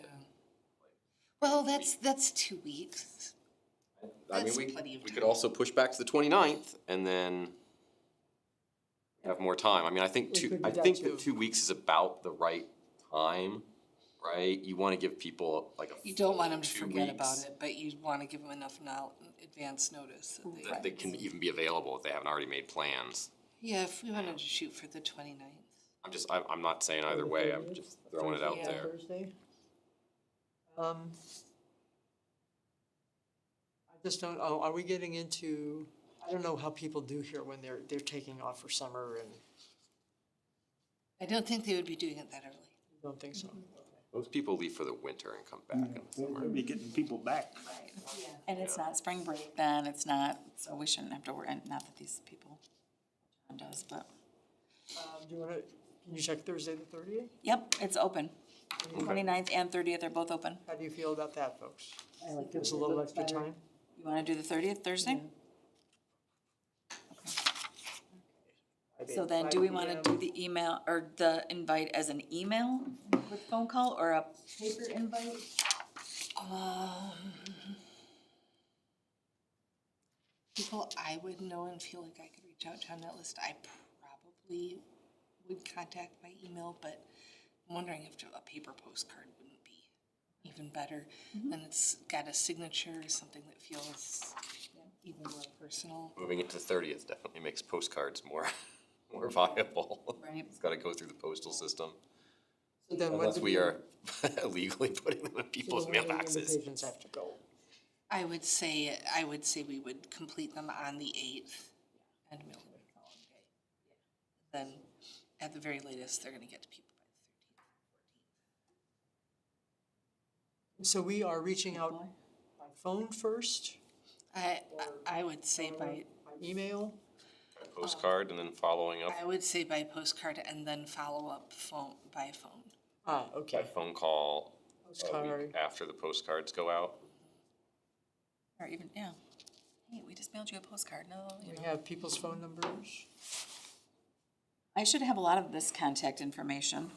Well, that's 2 weeks. I mean, That's we plenty of could time. also push back to the 29th and then have more time. I mean, I think We could do I that think too. that 2 weeks is about the right time, right? You wanna give people like a You don't want them to full 2 forget about weeks it, but you want to give them enough advance notice that they. that they can even be available if they haven't already made plans. Yeah, if we wanted to shoot for the 29th. I'm not saying either way, I'm just throwing it out Yeah. there. Thursday? I just don't, are we getting into, I don't know how people do here when they're taking off for summer and, I don't think they would be doing it that early. I don't think so. Most people leave for the winter and come back in the summer. We'll be getting people back. And it's not spring break then, it's not, so we shouldn't have to worry, and not that these people, John does, but, Do you wanna, can you check Thursday the 30th? yep, it's open. 29th and 30th are both open. How do you feel about that, folks? Gives a little extra time? You wanna do the 30th, Thursday? So then, do we wanna do the email, or the invite as an email with phone call, or a paper invite? People I would know and feel like I could reach out to on that list, I probably would contact by email, but I'm wondering if a paper postcard wouldn't be even better. And it's got a signature, something that feels even more personal. Moving it to the 30th definitely makes postcards more viable. Right. It's gotta go through the postal system, So then when unless do we are illegally putting them in people's so then when do the mailboxes. invitations have to go? I would say we would complete them on the 8th and mail them the following day. Then, at the very latest, they're gonna get to people by the 13th. So we are reaching out by phone first, I would say by, by email? Postcard and then following up I would say by postcard and then follow up by phone. Ah, by okay. phone call a Postcard. week after the postcards go out. Or even, yeah. Hey, we just mailed you a postcard, no, you We know. have people's phone numbers. I should have a lot of this contact information.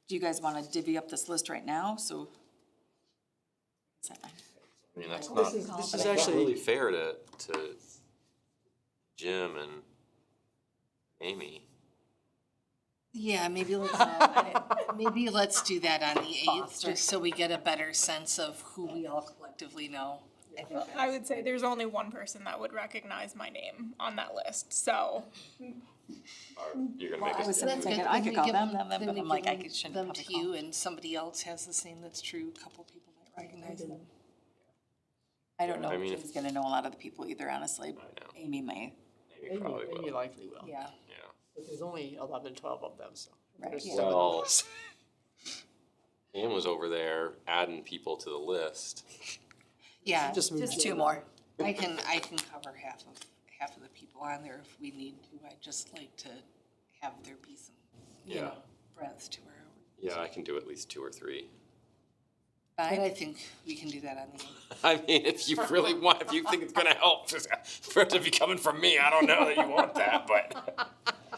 Do you guys wanna divvy up this list right now, so? I mean, that's This not, is that's not actually- really fair to Jim and Amy. Yeah, maybe let's do that on the 8th, just so we get a better sense of who we all collectively know. I think Well, I would say there's only one person that would recognize my name on that list, so You're gonna make I us. was do it. thinking I could call them, but I'm like, I shouldn't them probably to call. you, and somebody else has the same, that's true, a couple people might recognize them. I don't know I if mean, Jim's gonna know a lot of the people either, honestly. I know. Amy may, Maybe probably Amy will, likely will. yeah. yeah. But there's only 11, 12 of them, so. Right, There's yeah. seven of Well, us. Pam was over there adding people to the list. Yeah, Just move Just two forward. more. I can cover half of the people on there if we need to. I'd just like to have there be some, you Yeah. know, breadth to our. Yeah, I can do at least 2 or 3. But I think we can do that on the 8th. I mean, if you really want, if you think it's gonna help for it to be coming from me, I don't know that you want that, but.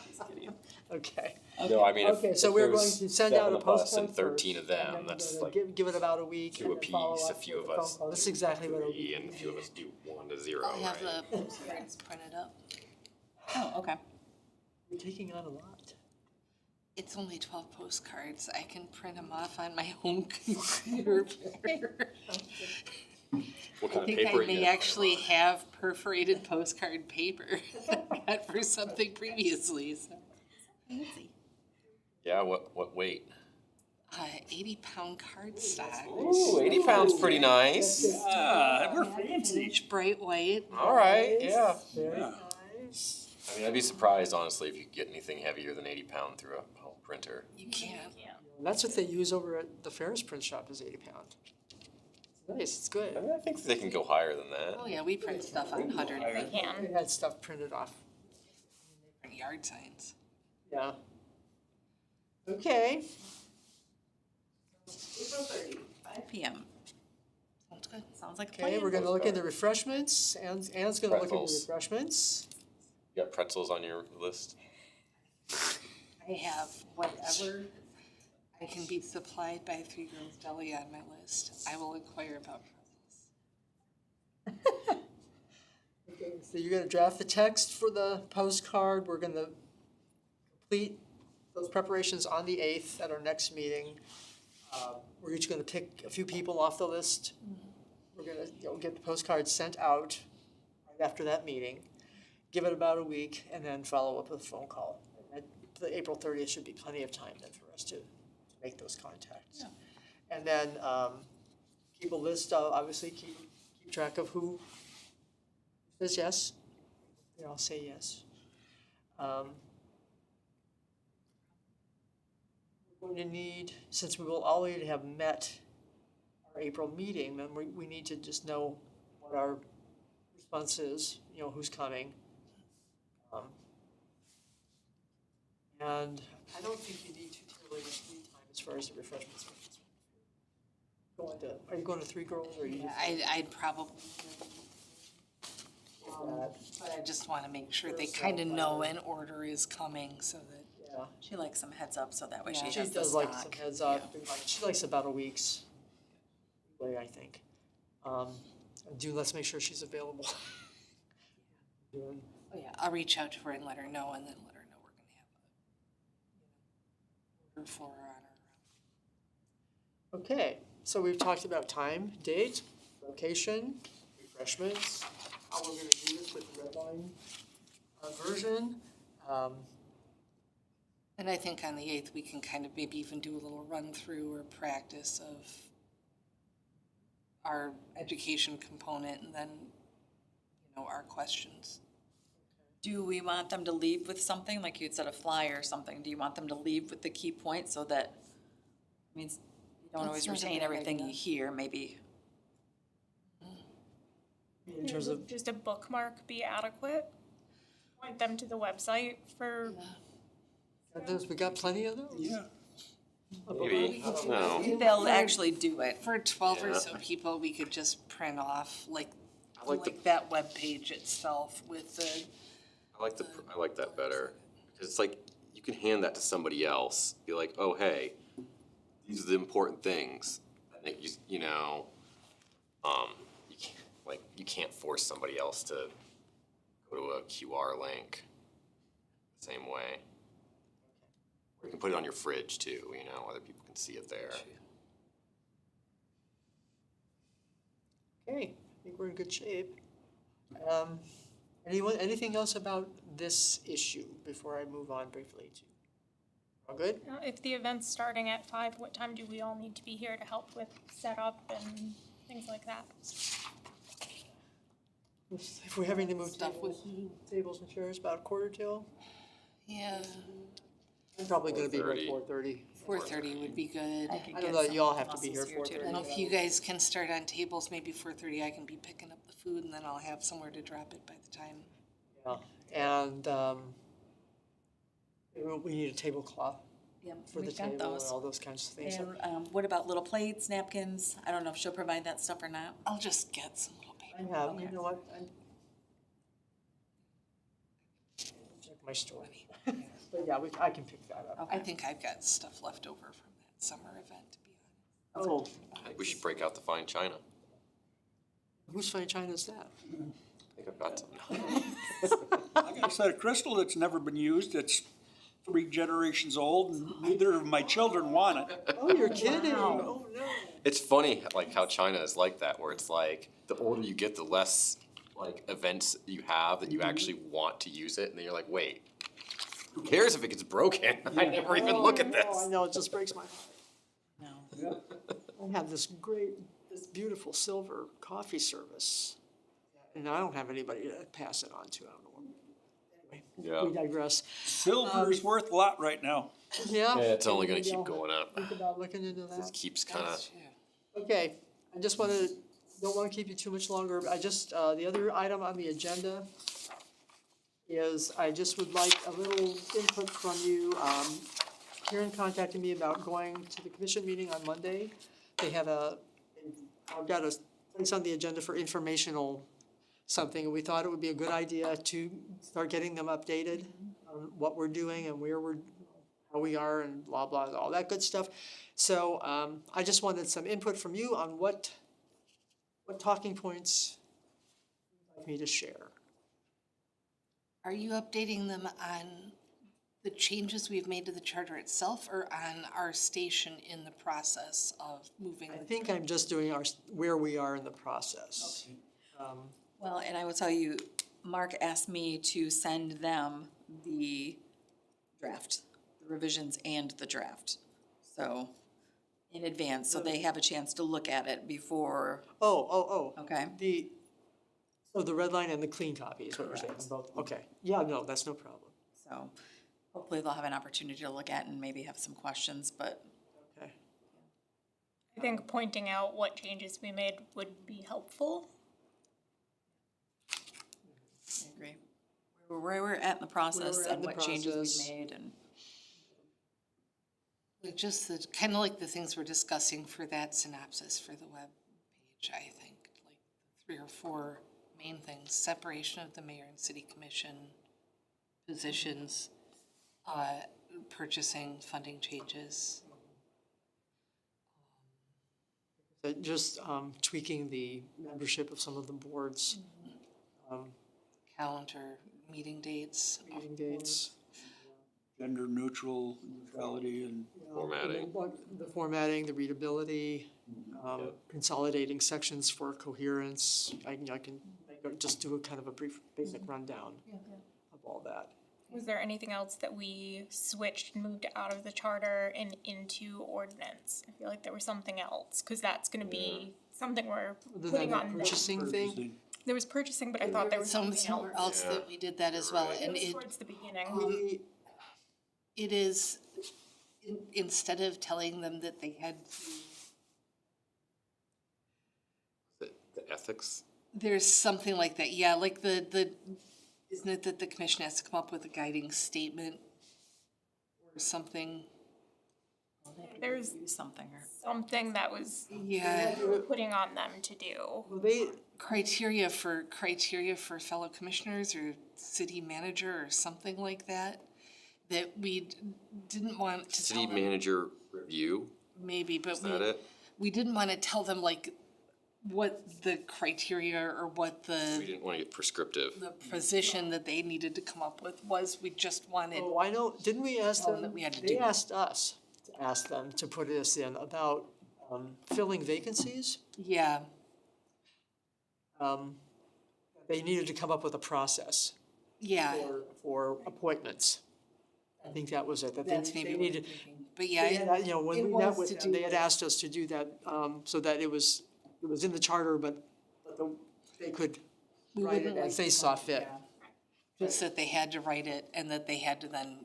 Just kidding. Okay. No, I mean, if Okay, so if we're there's going to send 7 out a of us postcard and 13 first, of them, and then that's we're like gonna give it about a week. 2 and then follow apiece, a up few with of a phone us. call. This is exactly what it'll 3, be. and a few of us do 1 to 0, I'll have right? the postcards printed up. Oh, okay. We're taking on a lot. It's only 12 postcards. I can print them off on my own computer. What I kind of think paper I you may gonna actually have perforated postcard paper got for something previously, so. Yeah, what weight? 80-pound cardstock. Ooh, 80 pounds pretty nice. Ah, we're fancy. Each bright white. All right, yeah. Very Yeah. nice. I mean, I'd be surprised, honestly, if you could get anything heavier than 80 pound through a home printer. You can't. And that's what they use over at the Ferris print shop is 80 pound. It's nice, it's good. I mean, I think they can go higher than that. Oh, yeah, we print stuff on 100 they can. We had stuff printed off. yard signs. Yeah. Okay. April 30, 5 PM. Sounds good. Sounds like a Okay, plan. we're gonna look into refreshments. Ann's gonna look into Pretzels. refreshments. You got pretzels on your list? I have whatever I can be supplied by Three Girls Deli on my list. I will inquire about pretzels. Okay, so you're gonna draft the text for the postcard. We're gonna complete those preparations on the 8th at our next meeting. We're each gonna pick a few people off the list. We're gonna, get the postcards sent out right after that meeting. Give it about a week and then follow up with a phone call. And the April 30th should be plenty of time then for us to make those contacts. And then, keep a list, obviously keep track of who says yes. They all say yes. We're going to need, since we will already have met our April meeting, then we need to just know what our response is, who's coming. And I don't think you need too really much lead time as far as the refreshments are concerned. Are you going to Three Girls or are you? Yeah, I'd probably, that? but I just want to make sure they kind of know an order is coming so that. Yeah. She likes some heads up, so that way she She has the does like some stock. heads up, and she likes about a week's delay, I think. Let's make sure she's available. Doing- Oh, yeah, I'll reach out to her and let her know and then let her know we're gonna have order for her on her. Okay, so we've talked about time, date, location, refreshments, how we're gonna do this with the red line version. And I think on the 8th, we can kind of maybe even do a little run-through or practice of our education component and then, our questions. Do we want them to leave with something, like you'd said a flyer or something, do you want them to leave with the key points so that, means you don't always That's not a retain bad everything you idea. hear, maybe? In terms of, Would just a bookmark be adequate? Point them to the website for, we got plenty of those? Yeah. Maybe, I don't know. They'll actually do it. For 12 or Yeah. so people, we could just print off like like the- that webpage itself with the. I like that better, because it's like, you can hand that to somebody else, be like, oh, hey, these are the important things. I think you can't force somebody else to go to a QR link the same way. You can put it on your fridge too, you know, other people can see it there. Okay, I think we're in good shape. Anything else about this issue before I move on briefly to? All good? If the event's starting at 5, what time do we all need to be here to help with setup and things like that? If we're having to move Stuff tables and chairs, about 1:45. Yeah, I'm probably gonna be here at 4:30. 4:30. 4:30 would be good. I could I get don't know, you all someone have to be else's here too. 4:30. And if you guys can start on tables, maybe 4:30, I can be picking up the food and then I'll have somewhere to drop it by the time. Yeah, and, we need a tablecloth Yeah, for the we've got table and those. all those kinds of things. And, what about little plates, napkins? I don't know if she'll provide that stuff or not. I'll just get some little I paper. have, you know what, check my store. But yeah, I can pick that up. I think I've got stuff left over from that summer event, to be Oh, I think we should break out the fine china. Whose fine china is that? I think I've got some. I got a set of crystal that's never been used, it's 3 generations old, and neither of my children want it. Oh, you're kidding, oh no. It's funny, like how China is like that, where it's like, the older you get, the less like events you have that you actually want to use it, and then you're like, wait, who cares if it gets broken? I never even look at Oh, I this. know, it just breaks my heart. No. I have this beautiful silver coffee service, and I don't have anybody to pass it on to, I don't know. Anyway, Yeah. we digress. Silver's worth a lot right now. Yeah. Yeah, it's only gonna maybe keep I'll going up. Think about looking into It that. keeps kinda, Okay, I just don't wanna keep you too much longer, but I just, the other item on the agenda is I just would like a little input from you. Karen contacted me about going to the commission meeting on Monday. They have I've got a place on the agenda for informational something, and we thought it would be a good idea to start getting them updated on what we're doing and how we are and blah, blah, all that good stuff. So, I just wanted some input from you on what talking points you'd like me to share. Are you updating them on the changes we've made to the charter itself or on our station in the process of moving? I think I'm just doing where we are in the process. Well, and I will tell you, Mark asked me to send them the draft, the revisions and the draft. So, in advance, so they have a chance to look at it before, Oh, okay? So the red line and the clean copy is what you're saying, both, okay. Yeah, no, that's no problem, So hopefully they'll have an opportunity to look at and maybe have some questions, but okay. I think pointing out what changes we made would be helpful. I agree. Where we're at in the process we're at in and the what changes process. we've made and. Like just the, kind of like the things we're discussing for that synopsis for the web page, I think, like 3 or 4 main things: separation of the mayor and city commission positions, purchasing, funding changes. Just tweaking the membership of some of the boards, Calendar, meeting dates. meeting dates. Gender neutral, neutrality, and Formatting. The formatting, the readability, consolidating sections for coherence. I can just do a kind of a brief, basic rundown of all that. Was there anything else that we switched and moved out of the charter and into ordinance? I feel like there was something else, cause that's gonna be something we're Other putting than on. the purchasing thing, purchasing. There was purchasing, but I thought there was something Somewhere else. else that we did that as well, It and was it, towards the beginning. we, it is, instead of telling them that they had to, the ethics, there's something like that, yeah, like the, isn't it that the commission has to come up with a guiding statement or something? There's Do something or. something that was Yeah, putting on them to do. well, they, criteria for fellow commissioners or city manager or something like that, that we didn't want to tell city them, manager review, maybe, but is that we, it? we didn't wanna tell them like, what the criteria or what We the didn't wanna get prescriptive. position that they needed to come up with was. We just wanted, Oh, I know, didn't we ask Oh, them, that we had to they do it. asked us to ask them to put this in about filling vacancies. yeah, They needed to come up with a process yeah, for appointments. I think that was it, that that's they maybe what I'm needed, thinking. But they yeah, had, you know, when it we met was with to them, do they had with- asked us to do that, so that it was in the charter, but they could we write wouldn't it like as they to saw write it, fit. yeah. Just that they had to write it and that they had to then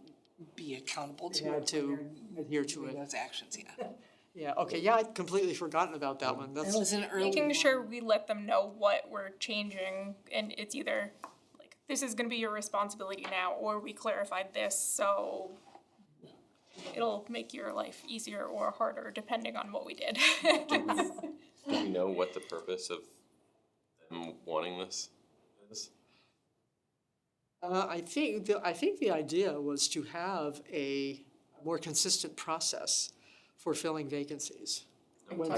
be accountable They to had it. to when they're adhere to doing it. those actions, yeah. Yeah, okay, yeah, I'd completely forgotten about that one, That that's, was an early Making one. sure we let them know what we're changing, and it's either like, this is gonna be your responsibility now, or we clarified this, so it'll make your life easier or harder, depending on what we did. Do we know what the purpose of them wanting this is? I think, the idea was to have a more consistent process for filling vacancies. When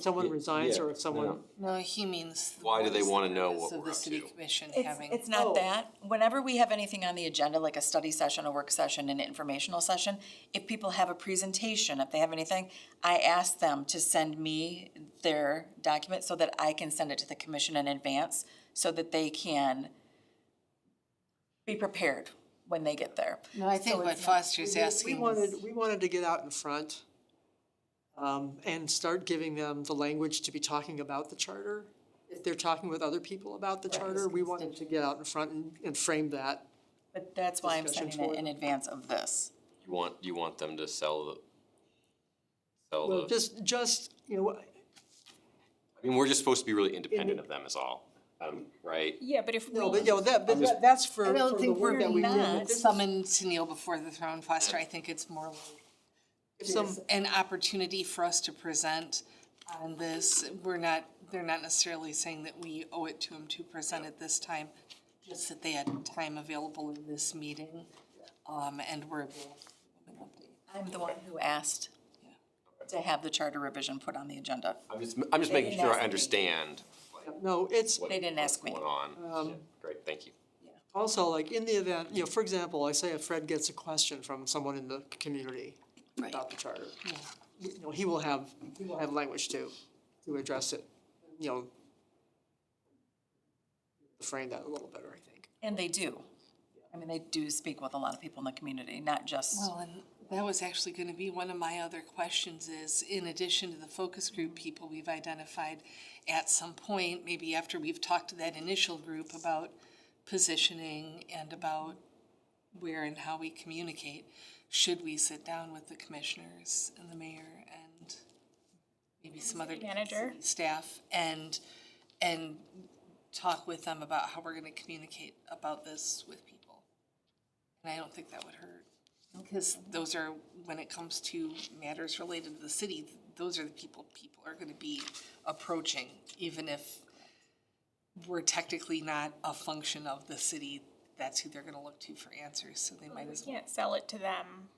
someone resigns or if someone, No, he means. Why do they wanna know what of we're the up city to? commission It's, having. it's not Oh. that. Whenever we have anything on the agenda, like a study session, a work session, an informational session, if people have a presentation, if they have anything, I ask them to send me their document so that I can send it to the commission in advance, so that they can be prepared when they get there. No, I think So what it's not- Foster's asking is. we wanted to get out in front and start giving them the language to be talking about the charter. If they're talking with other people about the charter, we wanted to get out in front and frame that. But that's why I'm Discussion sending it for in them. advance of this. You want them to sell Well, the, just, you know, I mean, we're just supposed to be really independent of them is all, right? Yeah, but if we. no, but you know, that's for I don't for the think work we're that we did. not But this is- Summoned to kneel before the throne, Foster. I think it's more like if some, there's an opportunity for us to present on this. They're not necessarily saying that we owe it to them to present at this time, just that they had time available in this meeting, and were available. for an update. I'm the one who asked to have the charter revision put on the agenda. I'm just They making didn't sure ask I me. understand no, it's, what, They didn't what's ask me. going on. Great, thank you. also, like, in the event, you know, for example, I say if Fred gets a question from someone in the community about the charter, you know, he will have language to address it, you know, to frame that a little better, I think. And they do. I mean, they do speak with a lot of people in the community, not just, Well, and that was actually gonna be one of my other questions is, in addition to the focus group people we've identified, at some point, maybe after we've talked to that initial group about positioning and about where and how we communicate, should we sit down with the commissioners and the mayor and maybe some other Manager. city staff and talk with them about how we're gonna communicate about this with people? And I don't think that would hurt. Because those are, when it comes to matters related to the city, those are the people are gonna be approaching, even if we're technically not a function of the city, that's who they're gonna look to for answers, so they might We as well. can't sell it to them.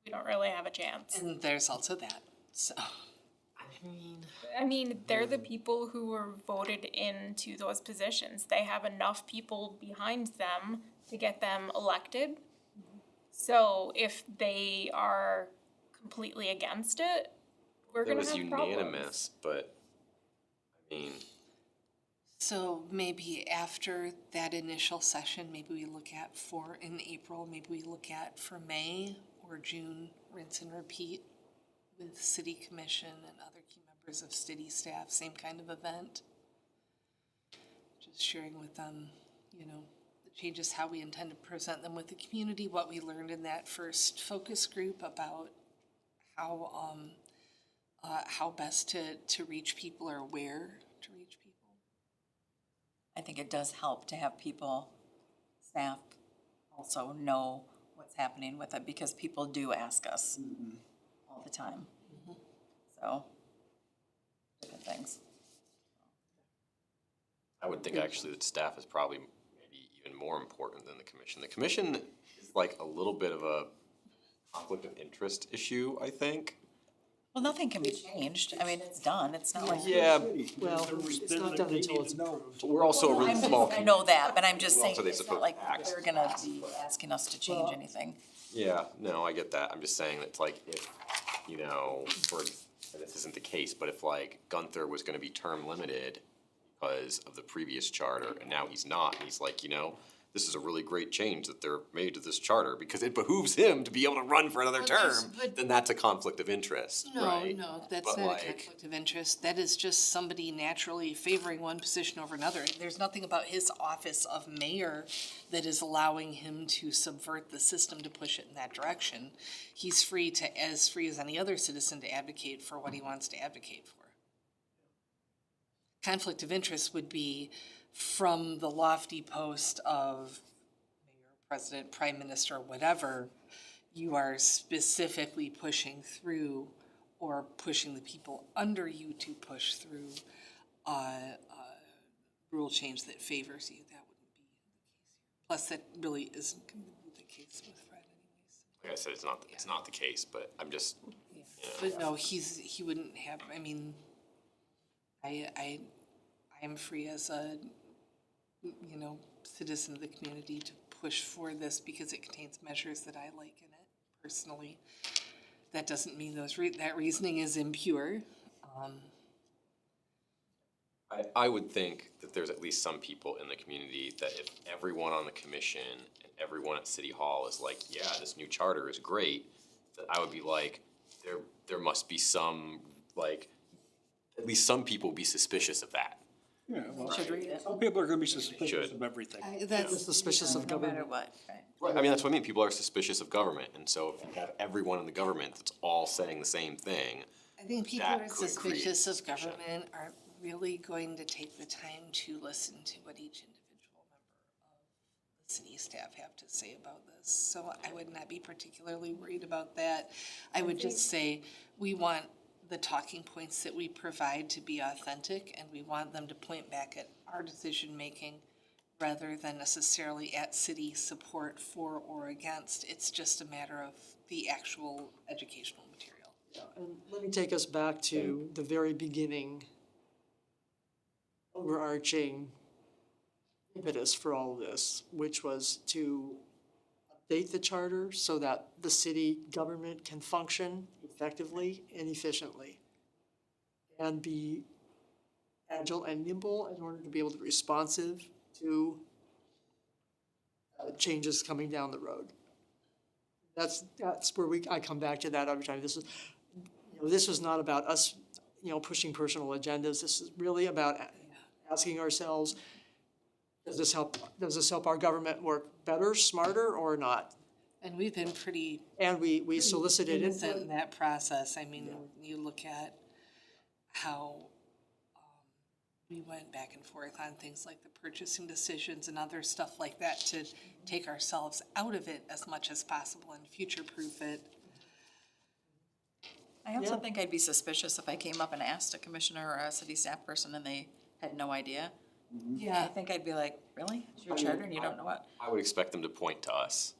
We don't really have a chance. And there's also that, so. I mean, they're the people who were voted into those positions. They have enough people behind them to get them elected. So if they are completely against it, we're It gonna was have problems. unanimous, but, I mean, So maybe after that initial session, maybe we look at in April, maybe we look at for May or June, rinse and repeat with city commission and other key members of city staff, same kind of event. Just sharing with them, you know, the changes, how we intend to present them with the community, what we learned in that first focus group about how best to reach people or where to reach people. I think it does help to have people, staff also know what's happening with it, because people do ask us all the time. So, different things. I would think actually that staff is probably maybe even more important than the commission. The commission is like a little bit of a conflict of interest issue, I think. Well, nothing can be changed. I mean, it's done. It's not like. Yeah, Well, it's not done until it's approved. we're also a really I'm small. just, I know that, but I'm just saying, Also, they it's not support like tax. they're gonna be asking us to change anything. Yeah, no, I get that. I'm just saying that it's like if, you know, for, and this isn't the case, but if like Gunther was gonna be term limited because of the previous charter and now he's not, and he's like, you know, this is a really great change that they're made to this charter because it behooves him to be able to run for another But term, there's- but- then that's a conflict of interest, No, right? no, that's But not a like- conflict of interest. That is just somebody naturally favoring one position over another. There's nothing about his office of mayor that is allowing him to subvert the system to push it in that direction. He's free to, as free as any other citizen, to advocate for what he wants to advocate for. Conflict of interest would be from the lofty post of mayor, president, prime minister, whatever, you are specifically pushing through or pushing the people under you to push through a rule change that favors you. That wouldn't be the case here. Plus, that really isn't going to be the case with Fred anyways. Like I said, it's not the case, but I'm just, Yeah. But no, he wouldn't have, I mean, I am free as a, you know, citizen of the community to push for this because it contains measures that I like in it personally. That doesn't mean that reasoning is impure. I would think that there's at least some people in the community that if everyone on the commission and everyone at City Hall is like, yeah, this new charter is great, that I would be like, there must be some, like, at least some people be suspicious of that. Yeah, well, Should read it. some people are gonna be suspicious Should. of everything. That's suspicious of No matter government. what, right? Right, I mean, that's what I mean, people are suspicious of government, and so if you have everyone in the government that's all saying the same thing, I think people That who are could create suspicious of suspicion. government aren't really going to take the time to listen to what each individual member of the city staff have to say about this. So I would not be particularly worried about that. I would just say, we want the talking points that we provide to be authentic, and we want them to point back at our decision-making rather than necessarily at city support for or against. It's just a matter of the actual educational material. And let me take us back to the very beginning overarching impetus for all of this, which was to update the charter so that the city government can function effectively and efficiently and be agile and nimble in order to be able to be responsive to changes coming down the road. That's where I come back to that every time. This was not about us, pushing personal agendas. This is really about asking ourselves, does this help our government work better, smarter, or not? And we've been pretty And we solicited innocent input. in that process. I mean, you look at how we went back and forth on things like the purchasing decisions and other stuff like that to take ourselves out of it as much as possible and future-proof it. I also Yeah. think I'd be suspicious if I came up and asked a commissioner or a city staff person and they had no idea. I Yeah, think I'd be like, really? It's your charter and you don't know what? I would expect them to point to us.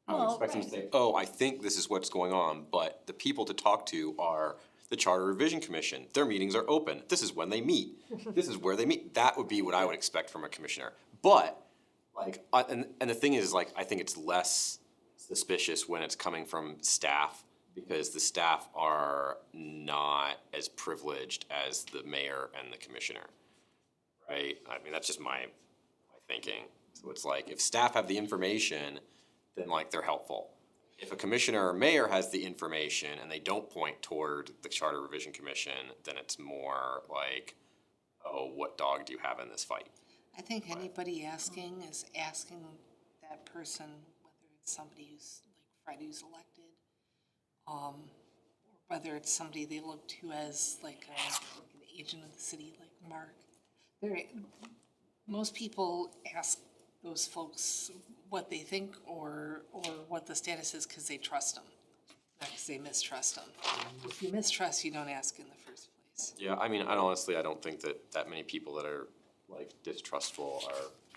I would Well, expect them to say, oh, I think this is what's going on, but the people to talk to are the Charter Revision Commission. Their meetings are open. This is when they meet. This is where they meet. That would be what I would expect from a commissioner. But, like, and the thing is, like, I think it's less suspicious when it's coming from staff, because the staff are not as privileged as the mayor and the commissioner, right? I mean, that's just my thinking. So it's like, if staff have the information, then like they're helpful. If a commissioner or mayor has the information and they don't point toward the Charter Revision Commission, then it's more like, oh, what dog do you have in this fight? I think anybody asking is asking that person, whether it's somebody who's like Fred who's elected, or whether it's somebody they look to as like an agent of the city, like Mark. Most people ask those folks what they think or what the status is because they trust them, not because they mistrust them. If you mistrust, you don't ask in the first place. Yeah, I mean, I don't think that many people that are like distrustful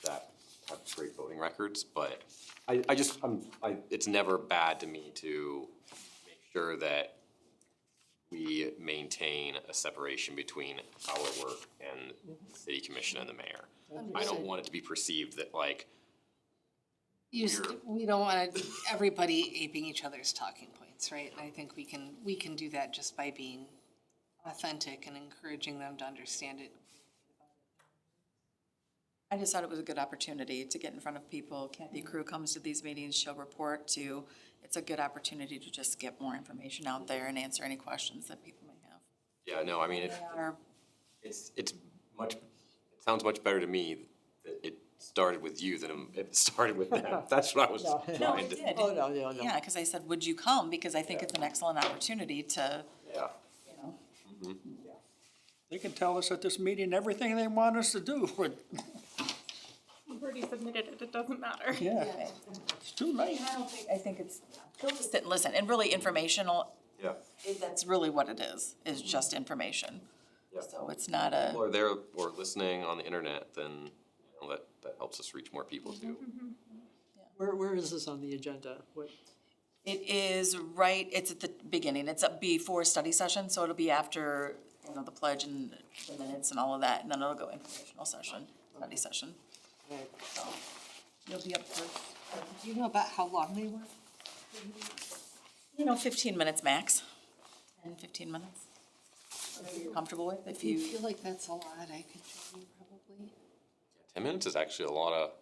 that have great voting records, but it's never bad to me to make sure that we maintain a separation between our work and the city commission and the mayor. I don't want it to be perceived that like, We don't want everybody aping each other's talking points, right? And I think we can do that just by being authentic and encouraging them to understand it. I just thought it was a good opportunity to get in front of people. Kathy Crew comes to these meetings, she'll report to, it's a good opportunity to just get more information out there and answer any questions that people may have. yeah, no, I mean, Or it's much, it sounds much better to me that it started with you than it started with them. That's what I was trying to, did. Oh, no, no. Yeah, because I said, would you come? Because I think it's an excellent opportunity to, yeah. you know. They can tell us at this meeting everything they want us to do. We've already submitted it, it doesn't matter. Yeah, it's too late. I think it's, go just sit and listen, and really informational, Yeah. that's really what it is just information. Yeah. So it's not a, People are there or listening on the internet, then you know, that helps us reach more people too. Where is this on the agenda? What, it is right, it's at the beginning, it's up before study session, so it'll be after, you know, the pledge and the minutes and all of that, and then it'll go informational session, study session. So, you'll be up for, Do you know about how long they were? 15 minutes max, 10, 15 minutes. Whatever you're comfortable with, if If you you, feel like that's a lot, I could join you probably. 10 minutes is actually a lot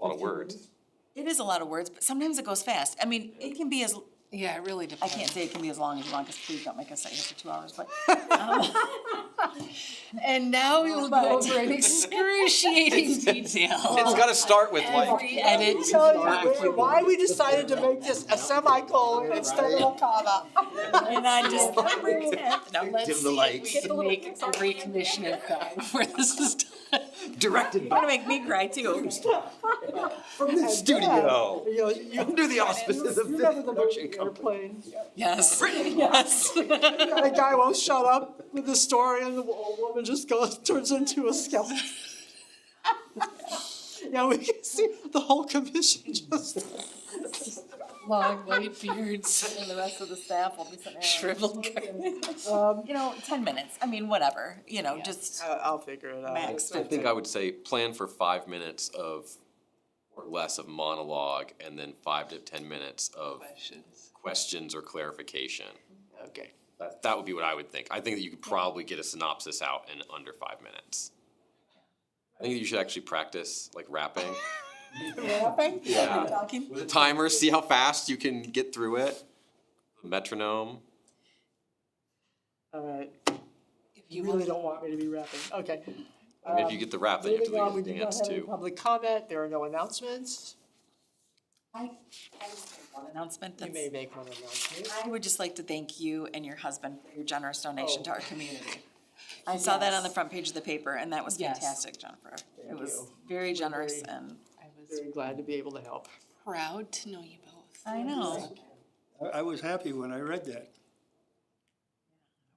of words. it is a lot of words, but sometimes it goes fast. I mean, it can be as, Yeah, it really I depends. can't say it can be as long as you want, because please don't make us sit here for 2 hours, but. And now we will go over in excruciating detail. It's gotta start with like, Every edit. why we decided to make this a semicolon instead of a comma? And I just, Now let's see if we can make every commissioner cry before this is done. directed you're gonna make me cry too. from the studio. You know, you, Under the auspices of you the remember the production movie company. Airplane? Yes, yes. The guy won't shut up with the story and the woman just turns into a skeleton. Yeah, we can see the whole commission just. Long white beards, And the rest of the staff will be sitting there. shriveled. 10 minutes, I mean, whatever, just I'll figure it out. max. I think I would say plan for 5 minutes of, or less of monologue, and then 5 to 10 minutes of Questions. questions or clarification. Okay. That would be what I would think. I think that you could probably get a synopsis out in under 5 minutes. I think that you should actually practice like rapping. Yeah. Talking? With a timer, see how fast you can get through it. Metronome. All right. If You you really want, don't want me to be rapping. Okay. I mean, if you get the rap, then you have to Moving on, we do the do not dance have any too. public comment. There are no announcements. I just have one announcement You that's. may make one announcement. I would just like to thank you and your husband for your generous donation to our community. I saw that on the front page of the paper, and that was Yes. fantastic, Jennifer. It Thank was you. very generous, very- and I was Very glad to be able to help. proud to know you both. I know. I was happy when I read that.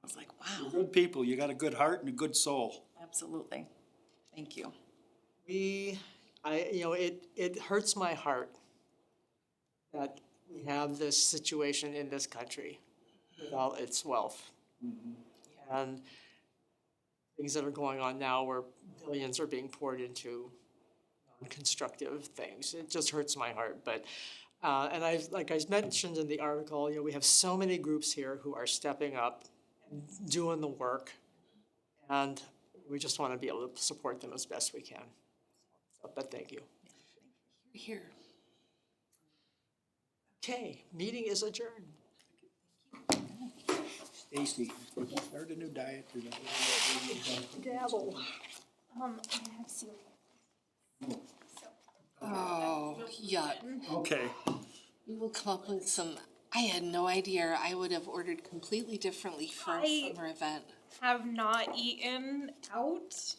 I was like, You're wow, good people, you got a good heart and a good soul. absolutely. Thank you. It hurts my heart that we have this situation in this country with all its wealth. And things that are going on now where billions are being poured into non-constructive things. It just hurts my heart, but, and like I mentioned in the article, we have so many groups here who are stepping up, doing the work, and we just want to be able to support them as best we can. But thank you. Here. Okay, meeting is adjourned. Stacy, start a new diet today. Gavel. I have cereal. Oh, yuck. Okay, We will come up with some, I had no idea. I would have ordered completely differently for a I- summer event. Have not eaten out